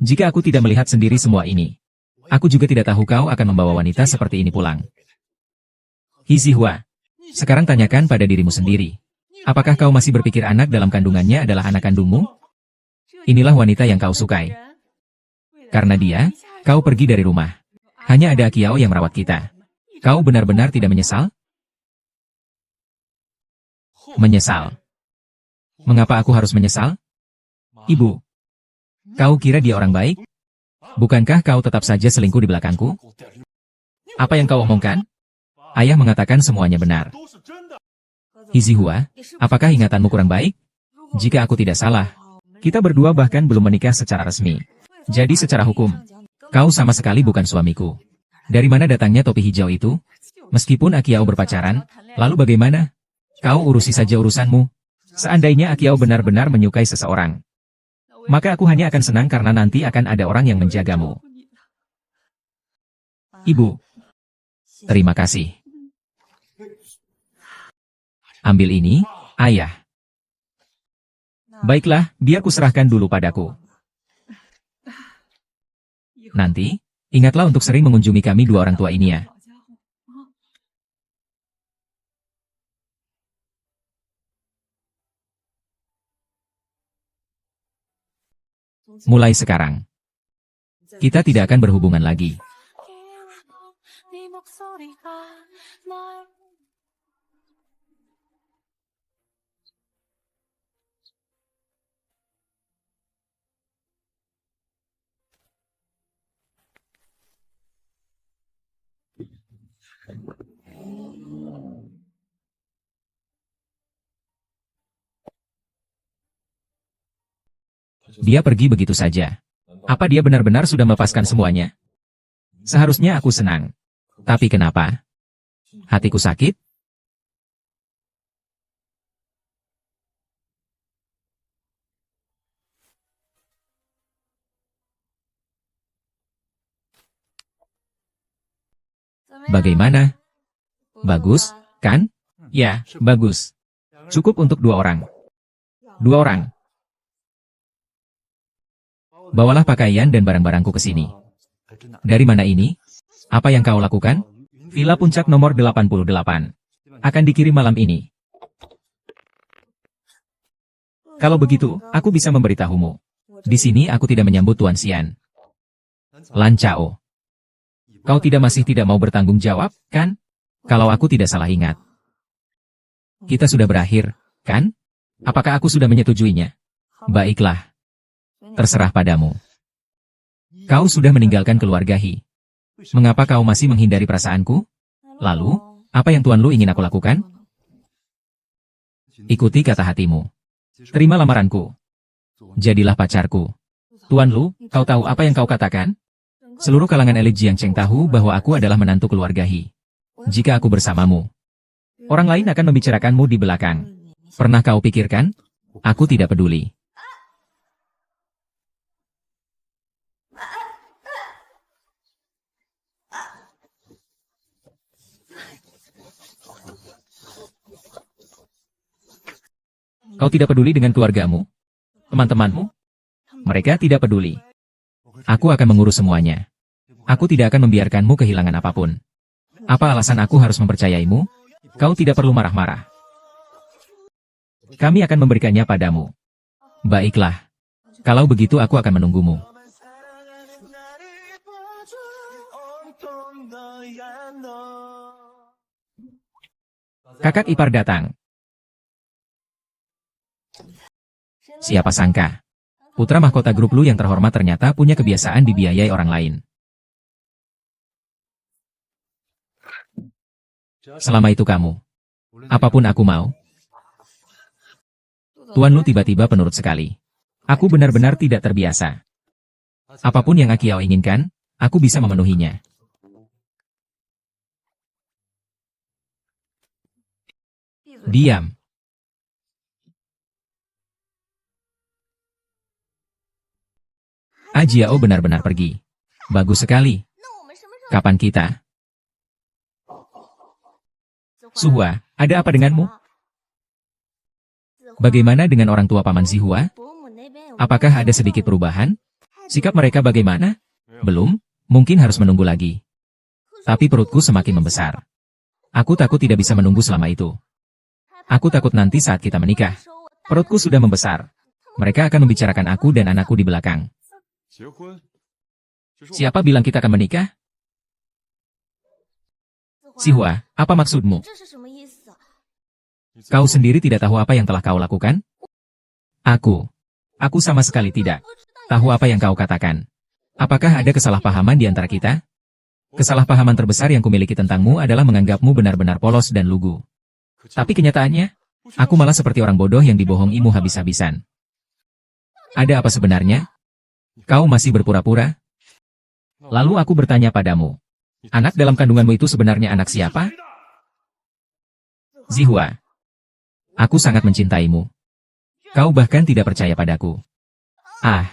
Jika aku tidak melihat sendiri semua ini, aku juga tidak tahu kau akan membawa wanita seperti ini pulang. Hizihua, sekarang tanyakan pada dirimu sendiri. Apakah kau masih berpikir anak dalam kandungannya adalah anak kandungmu? Inilah wanita yang kau sukai. Karena dia, kau pergi dari rumah. Hanya ada Kiao yang merawat kita. Kau benar-benar tidak menyesal? Menyesal. Mengapa aku harus menyesal? Ibu. Kau kira dia orang baik? Bukankah kau tetap saja selingkuh di belakangku? Apa yang kau omongkan? Ayah mengatakan semuanya benar. Hizihua, apakah ingatanmu kurang baik? Jika aku tidak salah, kita berdua bahkan belum menikah secara resmi. Jadi secara hukum, kau sama sekali bukan suamiku. Dari mana datangnya topi hijau itu? Meskipun Kiao berpacaran, lalu bagaimana? Kau urusi saja urusanmu. Seandainya Kiao benar-benar menyukai seseorang, maka aku hanya akan senang karena nanti akan ada orang yang menjagamu. Ibu. Terima kasih. Ambil ini, Ayah. Baiklah, biar kuserahkan dulu padaku. Nanti, ingatlah untuk sering mengunjungi kami dua orang tua ini ya. Mulai sekarang, kita tidak akan berhubungan lagi. Dia pergi begitu saja. Apa dia benar-benar sudah melepaskan semuanya? Seharusnya aku senang. Tapi kenapa? Hatiku sakit? Bagaimana? Bagus, kan? Ya, bagus. Cukup untuk 2 orang. 2 orang. Bawalah pakaian dan barang-barangku ke sini. Dari mana ini? Apa yang kau lakukan? Villa Puncak nomor 88. Akan dikirim malam ini. Kalau begitu, aku bisa memberitahumu. Di sini aku tidak menyambut Tuan Xian. Lan Chao. Kau masih tidak mau bertanggung jawab, kan? Kalau aku tidak salah ingat. Kita sudah berakhir, kan? Apakah aku sudah menyetujuinya? Baiklah. Terserah padamu. Kau sudah meninggalkan keluarga He. Mengapa kau masih menghindari perasaanku? Lalu, apa yang Tuan Lu ingin aku lakukan? Ikuti kata hatimu. Terima lamaranku. Jadilah pacarku. Tuan Lu, kau tahu apa yang kau katakan? Seluruh kalangan elit Jiangcheng tahu bahwa aku adalah menantu keluarga He. Jika aku bersamamu, orang lain akan membicarakanmu di belakang. Pernah kau pikirkan? Aku tidak peduli. Kau tidak peduli dengan keluargamu? Teman-temanmu? Mereka tidak peduli. Aku akan mengurus semuanya. Aku tidak akan membiarkanmu kehilangan apapun. Apa alasan aku harus mempercayaimu? Kau tidak perlu marah-marah. Kami akan memberikannya padamu. Baiklah. Kalau begitu aku akan menunggumu. Kakak ipar datang. Siapa sangka? Putra mahkota grup Lu yang terhormat ternyata punya kebiasaan dibiayai orang lain. Selama itu kamu. Apapun aku mau. Tuan Lu tiba-tiba penurut sekali. Aku benar-benar tidak terbiasa. Apapun yang Akiao inginkan, aku bisa memenuhinya. Diam. Ajiao benar-benar pergi. Bagus sekali. Kapan kita? Suhua, ada apa denganmu? Bagaimana dengan orang tua Paman Zihua? Apakah ada sedikit perubahan? Sikap mereka bagaimana? Belum, mungkin harus menunggu lagi. Tapi perutku semakin membesar. Aku takut tidak bisa menunggu selama itu. Aku takut nanti saat kita menikah. Perutku sudah membesar. Mereka akan membicarakan aku dan anakku di belakang. Siapa bilang kita akan menikah? Zihua, apa maksudmu? Kau sendiri tidak tahu apa yang telah kau lakukan? Aku sama sekali tidak tahu apa yang kau katakan. Apakah ada kesalahpahaman di antara kita? Kesalahpahaman terbesar yang kumiliki tentangmu adalah menganggapmu benar-benar polos dan lugu. Tapi kenyataannya, aku malah seperti orang bodoh yang dibohongimu habis-habisan. Ada apa sebenarnya? Kau masih berpura-pura? Lalu aku bertanya padamu, anak dalam kandunganmu itu sebenarnya anak siapa? Zihua, aku sangat mencintaimu. Kau bahkan tidak percaya padaku. Ah,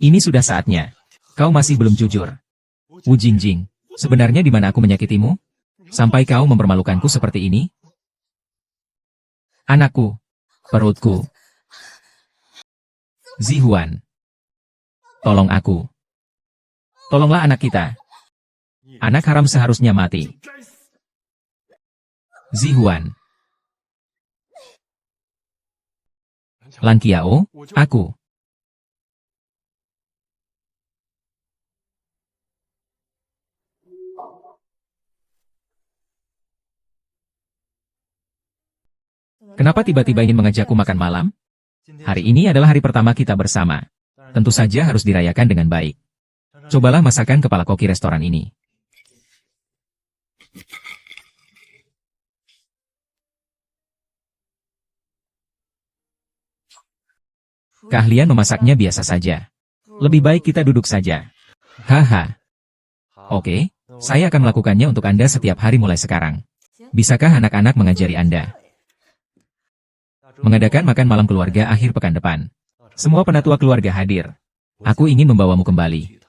ini sudah saatnya. Kau masih belum jujur. Wu Jingjing, sebenarnya di mana aku menyakitimu? Sampai kau mempermalukanku seperti ini? Anakku, perutku. Zihuan, tolong aku. Tolonglah anak kita. Anak haram seharusnya mati. Zihuan. Lan Qiao, aku. Kenapa tiba-tiba ingin mengajakku makan malam? Hari ini adalah hari pertama kita bersama. Tentu saja harus dirayakan dengan baik. Cobalah masakan kepala koki restoran ini. Keahlian memasaknya biasa saja. Lebih baik kita duduk saja. Haha. Oke, saya akan melakukannya untuk Anda setiap hari mulai sekarang. Bisakah anak-anak mengajari Anda? Mengadakan makan malam keluarga akhir pekan depan. Semua penatua keluarga hadir. Aku ingin membawamu kembali.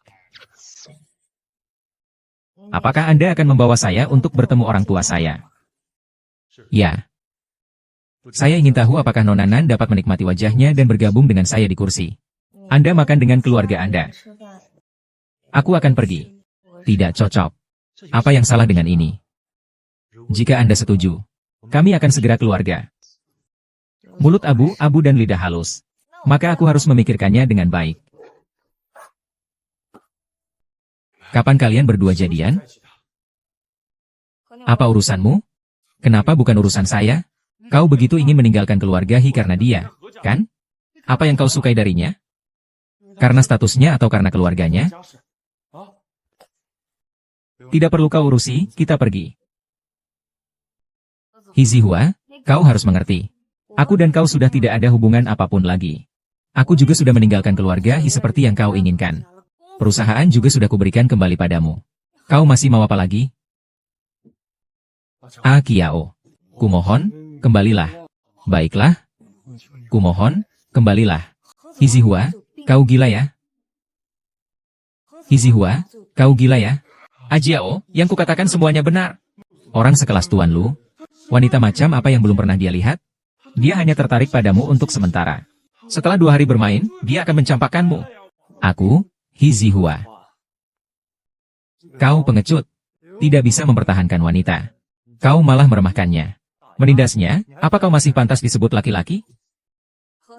Apakah Anda akan membawa saya untuk bertemu orang tua saya? Ya. Saya ingin tahu apakah Nona Nan dapat menikmati wajahnya dan bergabung dengan saya di kursi. Anda makan dengan keluarga Anda. Aku akan pergi. Tidak cocok. Apa yang salah dengan ini? Jika Anda setuju, kami akan segera keluarga. Mulut abu-abu dan lidah halus. Maka aku harus memikirkannya dengan baik. Kapan kalian berdua jadian? Apa urusanmu? Kenapa bukan urusan saya? Kau begitu ingin meninggalkan keluarga Hi karena dia, kan? Apa yang kau sukai darinya? Karena statusnya atau karena keluarganya? Tidak perlu kau urusi, kita pergi. Hi Zihua, kau harus mengerti. Aku dan kau sudah tidak ada hubungan apapun lagi. Aku juga sudah meninggalkan keluarga Hi seperti yang kau inginkan. Perusahaan juga sudah kuberikan kembali padamu. Kau masih mau apa lagi? Ah Qiao, kumohon, kembalilah. Baiklah. Kumohon, kembalilah. Hi Zihua, kau gila ya? Hi Zihua, kau gila ya? Ajiao, yang kukatakan semuanya benar. Orang sekelas Tuan Lu, wanita macam apa yang belum pernah dia lihat? Dia hanya tertarik padamu untuk sementara. Setelah 2 hari bermain, dia akan mencampakkanmu. Aku, He Zihua. Kau pengecut. Tidak bisa mempertahankan wanita. Kau malah meremahkannya. Menindasnya, apa kau masih pantas disebut laki-laki?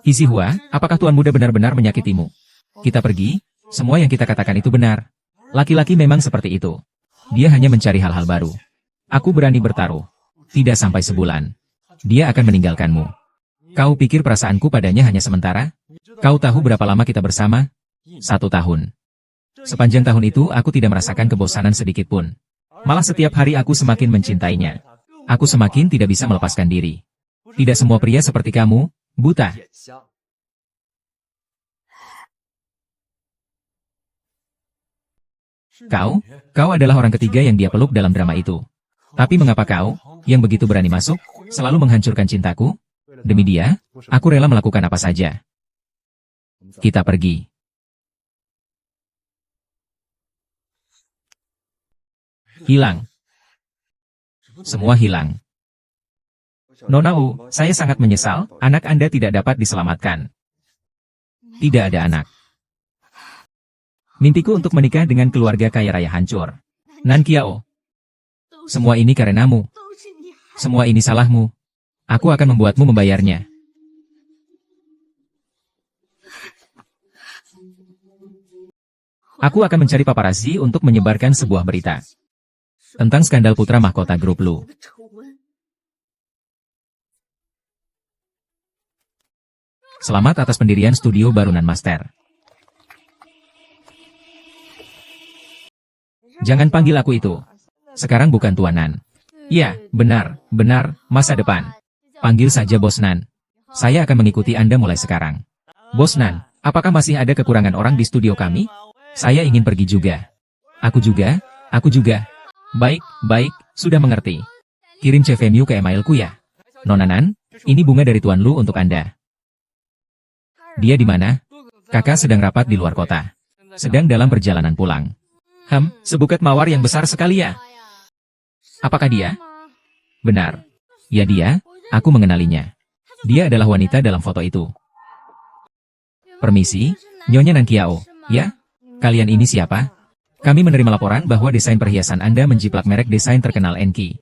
He Zihua, apakah Tuan Muda benar-benar menyakitimu? Kita pergi, semua yang kita katakan itu benar. Laki-laki memang seperti itu. Dia hanya mencari hal-hal baru. Aku berani bertaruh. Tidak sampai sebulan. Dia akan meninggalkanmu. Kau pikir perasaanku padanya hanya sementara? Kau tahu berapa lama kita bersama? 1 tahun. Sepanjang tahun itu aku tidak merasakan kebosanan sedikit pun. Malah setiap hari aku semakin mencintainya. Aku semakin tidak bisa melepaskan diri. Tidak semua pria seperti kamu, buta. Kau adalah orang ketiga yang dia peluk dalam drama itu. Tapi mengapa kau, yang begitu berani masuk, selalu menghancurkan cintaku? Demi dia, aku rela melakukan apa saja. Kita pergi. Hilang. Semua hilang. Nona Wu, saya sangat menyesal, anak Anda tidak dapat diselamatkan. Tidak ada anak. Mimpiku untuk menikah dengan keluarga kaya raya hancur. Nan Qiao. Semua ini karenamu. Semua ini salahmu. Aku akan membuatmu membayarnya. Aku akan mencari paparazzi untuk menyebarkan sebuah berita tentang skandal putra mahkota grup Lu. Selamat atas pendirian studio baru Nan Master. Jangan panggil aku itu. Sekarang bukan Tuan Nan. Ya, benar, masa depan. Panggil saja Bos Nan. Saya akan mengikuti Anda mulai sekarang. Bos Nan, apakah masih ada kekurangan orang di studio kami? Saya ingin pergi juga. Aku juga. Baik, sudah mengerti. Kirim CV-mu ke emailku ya. Nona Nan, ini bunga dari Tuan Lu untuk Anda. Dia di mana? Kakak sedang rapat di luar kota. Sedang dalam perjalanan pulang. Sebuket mawar yang besar sekali ya. Apakah dia? Benar. Ya dia, aku mengenalinya. Dia adalah wanita dalam foto itu. Permisi, Nyonya Nan Qiao. Ya? Kalian ini siapa? Kami menerima laporan bahwa desain perhiasan Anda menjiplak merek desain terkenal Enki.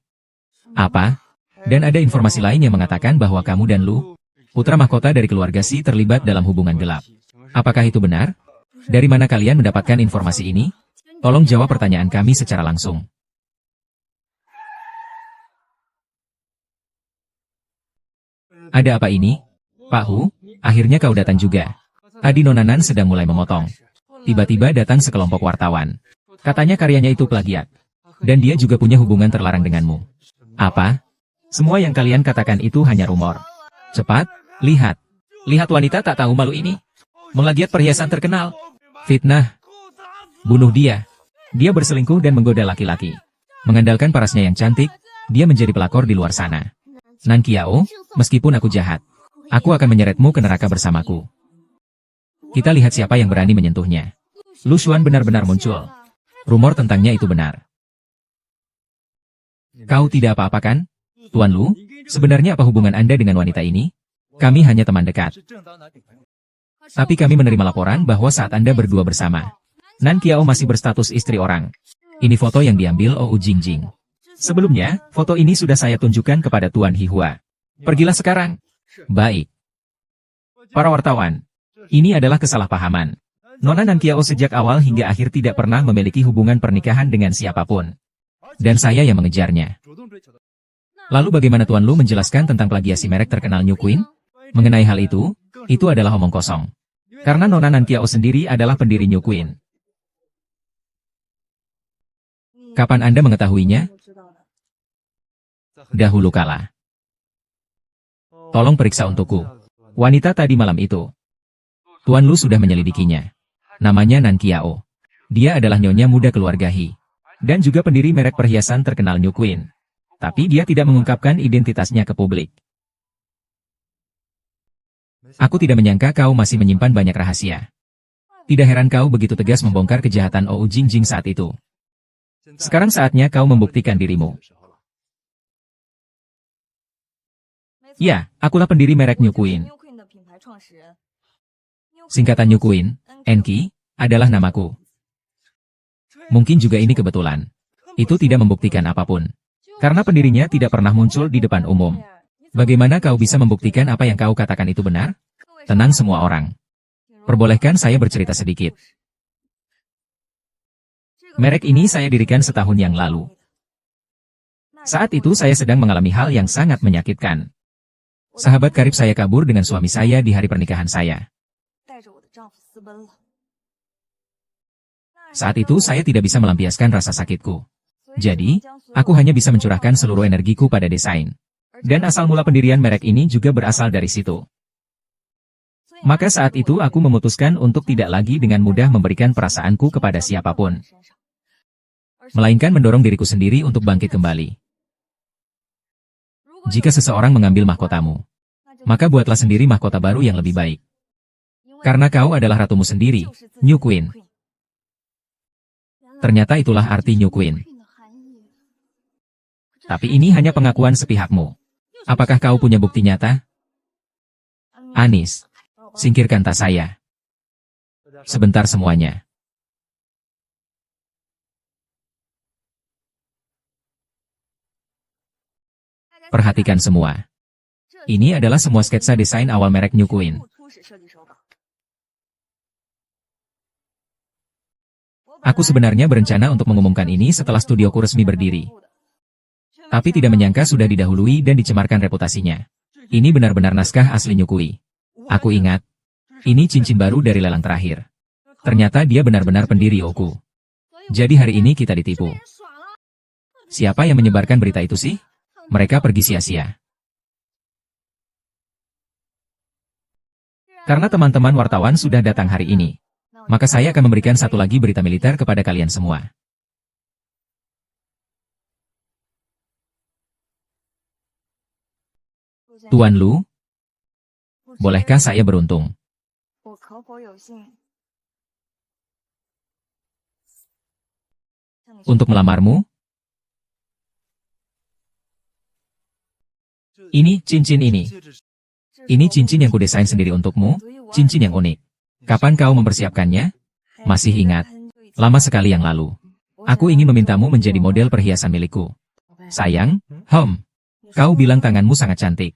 Apa? Dan ada informasi lain yang mengatakan bahwa kamu dan Lu, putra mahkota dari keluarga Si, terlibat dalam hubungan gelap. Apakah itu benar? Dari mana kalian mendapatkan informasi ini? Tolong jawab pertanyaan kami secara langsung. Ada apa ini? Pak Hu, akhirnya kau datang juga. Tadi Nona Nan sedang mulai memotong. Tiba-tiba datang sekelompok wartawan. Katanya karyanya itu plagiat. Dan dia juga punya hubungan terlarang denganmu. Apa? Semua yang kalian katakan itu hanya rumor. Cepat, lihat. Lihat wanita tak tahu malu ini. Melagiat perhiasan terkenal. Fitnah. Bunuh dia. Dia berselingkuh dan menggoda laki-laki. Mengandalkan parasnya yang cantik, dia menjadi pelakor di luar sana. Nan Qiao, meskipun aku jahat, aku akan menyeretmu ke neraka bersamaku. Kita lihat siapa yang berani menyentuhnya. Lu Xuan benar-benar muncul. Rumor tentangnya itu benar. Kau tidak apa-apa kan? Tuan Lu, sebenarnya apa hubungan Anda dengan wanita ini? Kami hanya teman dekat. Tapi kami menerima laporan bahwa saat Anda berdua bersama, Nan Qiao masih berstatus istri orang. Ini foto yang diambil Ou Jingjing. Sebelumnya, foto ini sudah saya tunjukkan kepada Tuan Hihua. Pergilah sekarang. Baik. Para wartawan, ini adalah kesalahpahaman. Nona Nan Qiao sejak awal hingga akhir tidak pernah memiliki hubungan pernikahan dengan siapapun. Dan saya yang mengejarnya. Lalu bagaimana Tuan Lu menjelaskan tentang plagiasi merek terkenal New Queen? Mengenai hal itu adalah omong kosong. Karena Nona Nan Qiao sendiri adalah pendiri New Queen. Kapan Anda mengetahuinya? Dahulu kala. Tolong periksa untukku. Wanita tadi malam itu. Tuan Lu sudah menyelidikinya. Namanya Nan Qiao. Dia adalah nyonya muda keluarga He. Dan juga pendiri merek perhiasan terkenal New Queen. Tapi dia tidak mengungkapkan identitasnya ke publik. Aku tidak menyangka kau masih menyimpan banyak rahasia. Tidak heran kau begitu tegas membongkar kejahatan Ou Jingjing saat itu. Sekarang saatnya kau membuktikan dirimu. Ya, akulah pendiri merek New Queen. Singkatan New Queen, Enki, adalah namaku. Mungkin juga ini kebetulan. Itu tidak membuktikan apapun. Karena pendirinya tidak pernah muncul di depan umum. Bagaimana kau bisa membuktikan apa yang kau katakan itu benar? Tenang semua orang. Perbolehkan saya bercerita sedikit. Merek ini saya dirikan setahun yang lalu. Saat itu saya sedang mengalami hal yang sangat menyakitkan. Sahabat karib saya kabur dengan suami saya di hari pernikahan saya. Saat itu saya tidak bisa melampiaskan rasa sakitku. Jadi, aku hanya bisa mencurahkan seluruh energiku pada desain. Dan asal mula pendirian merek ini juga berasal dari situ. Maka saat itu aku memutuskan untuk tidak lagi dengan mudah memberikan perasaanku kepada siapapun. Melainkan mendorong diriku sendiri untuk bangkit kembali. Jika seseorang mengambil mahkotamu, maka buatlah sendiri mahkota baru yang lebih baik. Karena kau adalah ratumu sendiri, New Queen. Ternyata itulah arti New Queen. Tapi ini hanya pengakuan sepihakmu. Apakah kau punya bukti nyata? Anis, singkirkan tas saya. Sebentar semuanya. Perhatikan semua. Ini adalah semua sketsa desain awal merek New Queen. Aku sebenarnya berencana untuk mengumumkan ini setelah studioku resmi berdiri. Tapi tidak menyangka sudah didahului dan dicemarkan reputasinya. Ini benar-benar naskah asli New Queen. Aku ingat, ini cincin baru dari lelang terakhir. Ternyata dia benar-benar pendiri Oku. Jadi hari ini kita ditipu. Siapa yang menyebarkan berita itu sih? Mereka pergi sia-sia. Karena teman-teman wartawan sudah datang hari ini, maka saya akan memberikan satu lagi berita militer kepada kalian semua. Tuan Lu, bolehkah saya beruntung? Untuk melamarmu? Ini cincin ini. Ini cincin yang kudesain sendiri untukmu, cincin yang unik. Kapan kau mempersiapkannya? Masih ingat? Lama sekali yang lalu. Aku ingin memintamu menjadi model perhiasan milikku. Sayang, kau bilang tanganmu sangat cantik.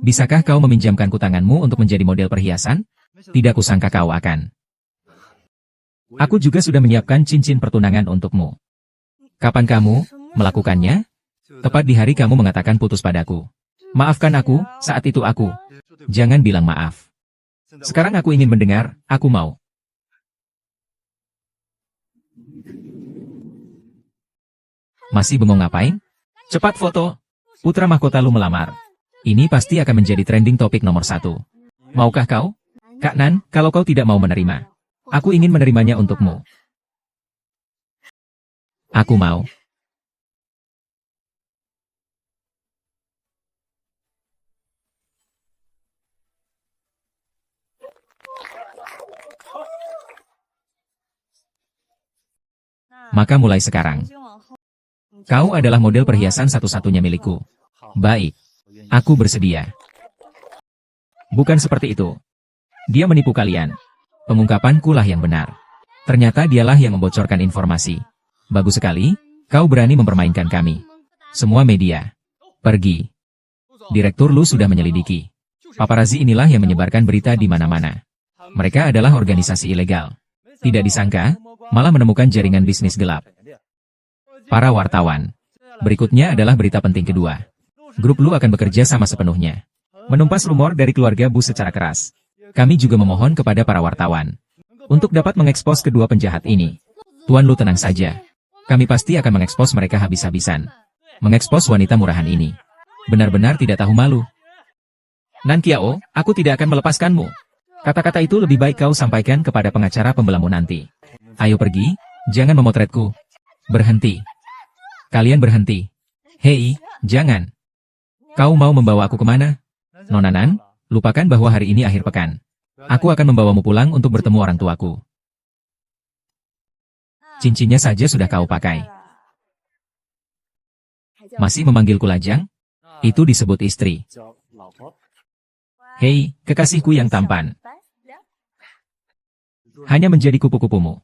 Bisakah kau meminjamkanku tanganmu untuk menjadi model perhiasan? Tidak kusangka kau akan. Aku juga sudah menyiapkan cincin pertunangan untukmu. Kapan kamu melakukannya? Tepat di hari kamu mengatakan putus padaku. Maafkan aku, saat itu aku. Jangan bilang maaf. Sekarang aku ingin mendengar, aku mau. Masih bengong ngapain? Cepat foto. Putra mahkota lu melamar. Ini pasti akan menjadi trending topik nomor 1. Maukah kau? Kak Nan, kalau kau tidak mau menerima, aku ingin menerimanya untukmu. Aku mau. Maka mulai sekarang, kau adalah model perhiasan satu-satunya milikku. Baik, aku bersedia. Bukan seperti itu. Dia menipu kalian. Pengungkapanku lah yang benar. Ternyata dialah yang membocorkan informasi. Bagus sekali, kau berani mempermainkan kami. Semua media, pergi. Direktur Lu sudah menyelidiki. Paparazzi inilah yang menyebarkan berita di mana-mana. Mereka adalah organisasi ilegal. Tidak disangka, malah menemukan jaringan bisnis gelap. Para wartawan. Berikutnya adalah berita penting kedua. Grup Lu akan bekerja sama sepenuhnya. Menumpas rumor dari keluarga Bu secara keras. Kami juga memohon kepada para wartawan untuk dapat mengekspos kedua penjahat ini. Tuan Lu tenang saja. Kami pasti akan mengekspos mereka habis-habisan. Mengekspos wanita murahan ini. Benar-benar tidak tahu malu. Nan Kiao, aku tidak akan melepaskanmu. Kata-kata itu lebih baik kau sampaikan kepada pengacara pembelamu nanti. Ayo pergi, jangan memotretku. Berhenti. Kalian berhenti. Hei, jangan. Kau mau membawa aku kemana? Nona Nan, lupakan bahwa hari ini akhir pekan. Aku akan membawamu pulang untuk bertemu orang tuaku. Cincinnya saja sudah kau pakai. Masih memanggilku lajang? Itu disebut istri. Hei, kekasihku yang tampan. Hanya menjadi kupu-kupumu.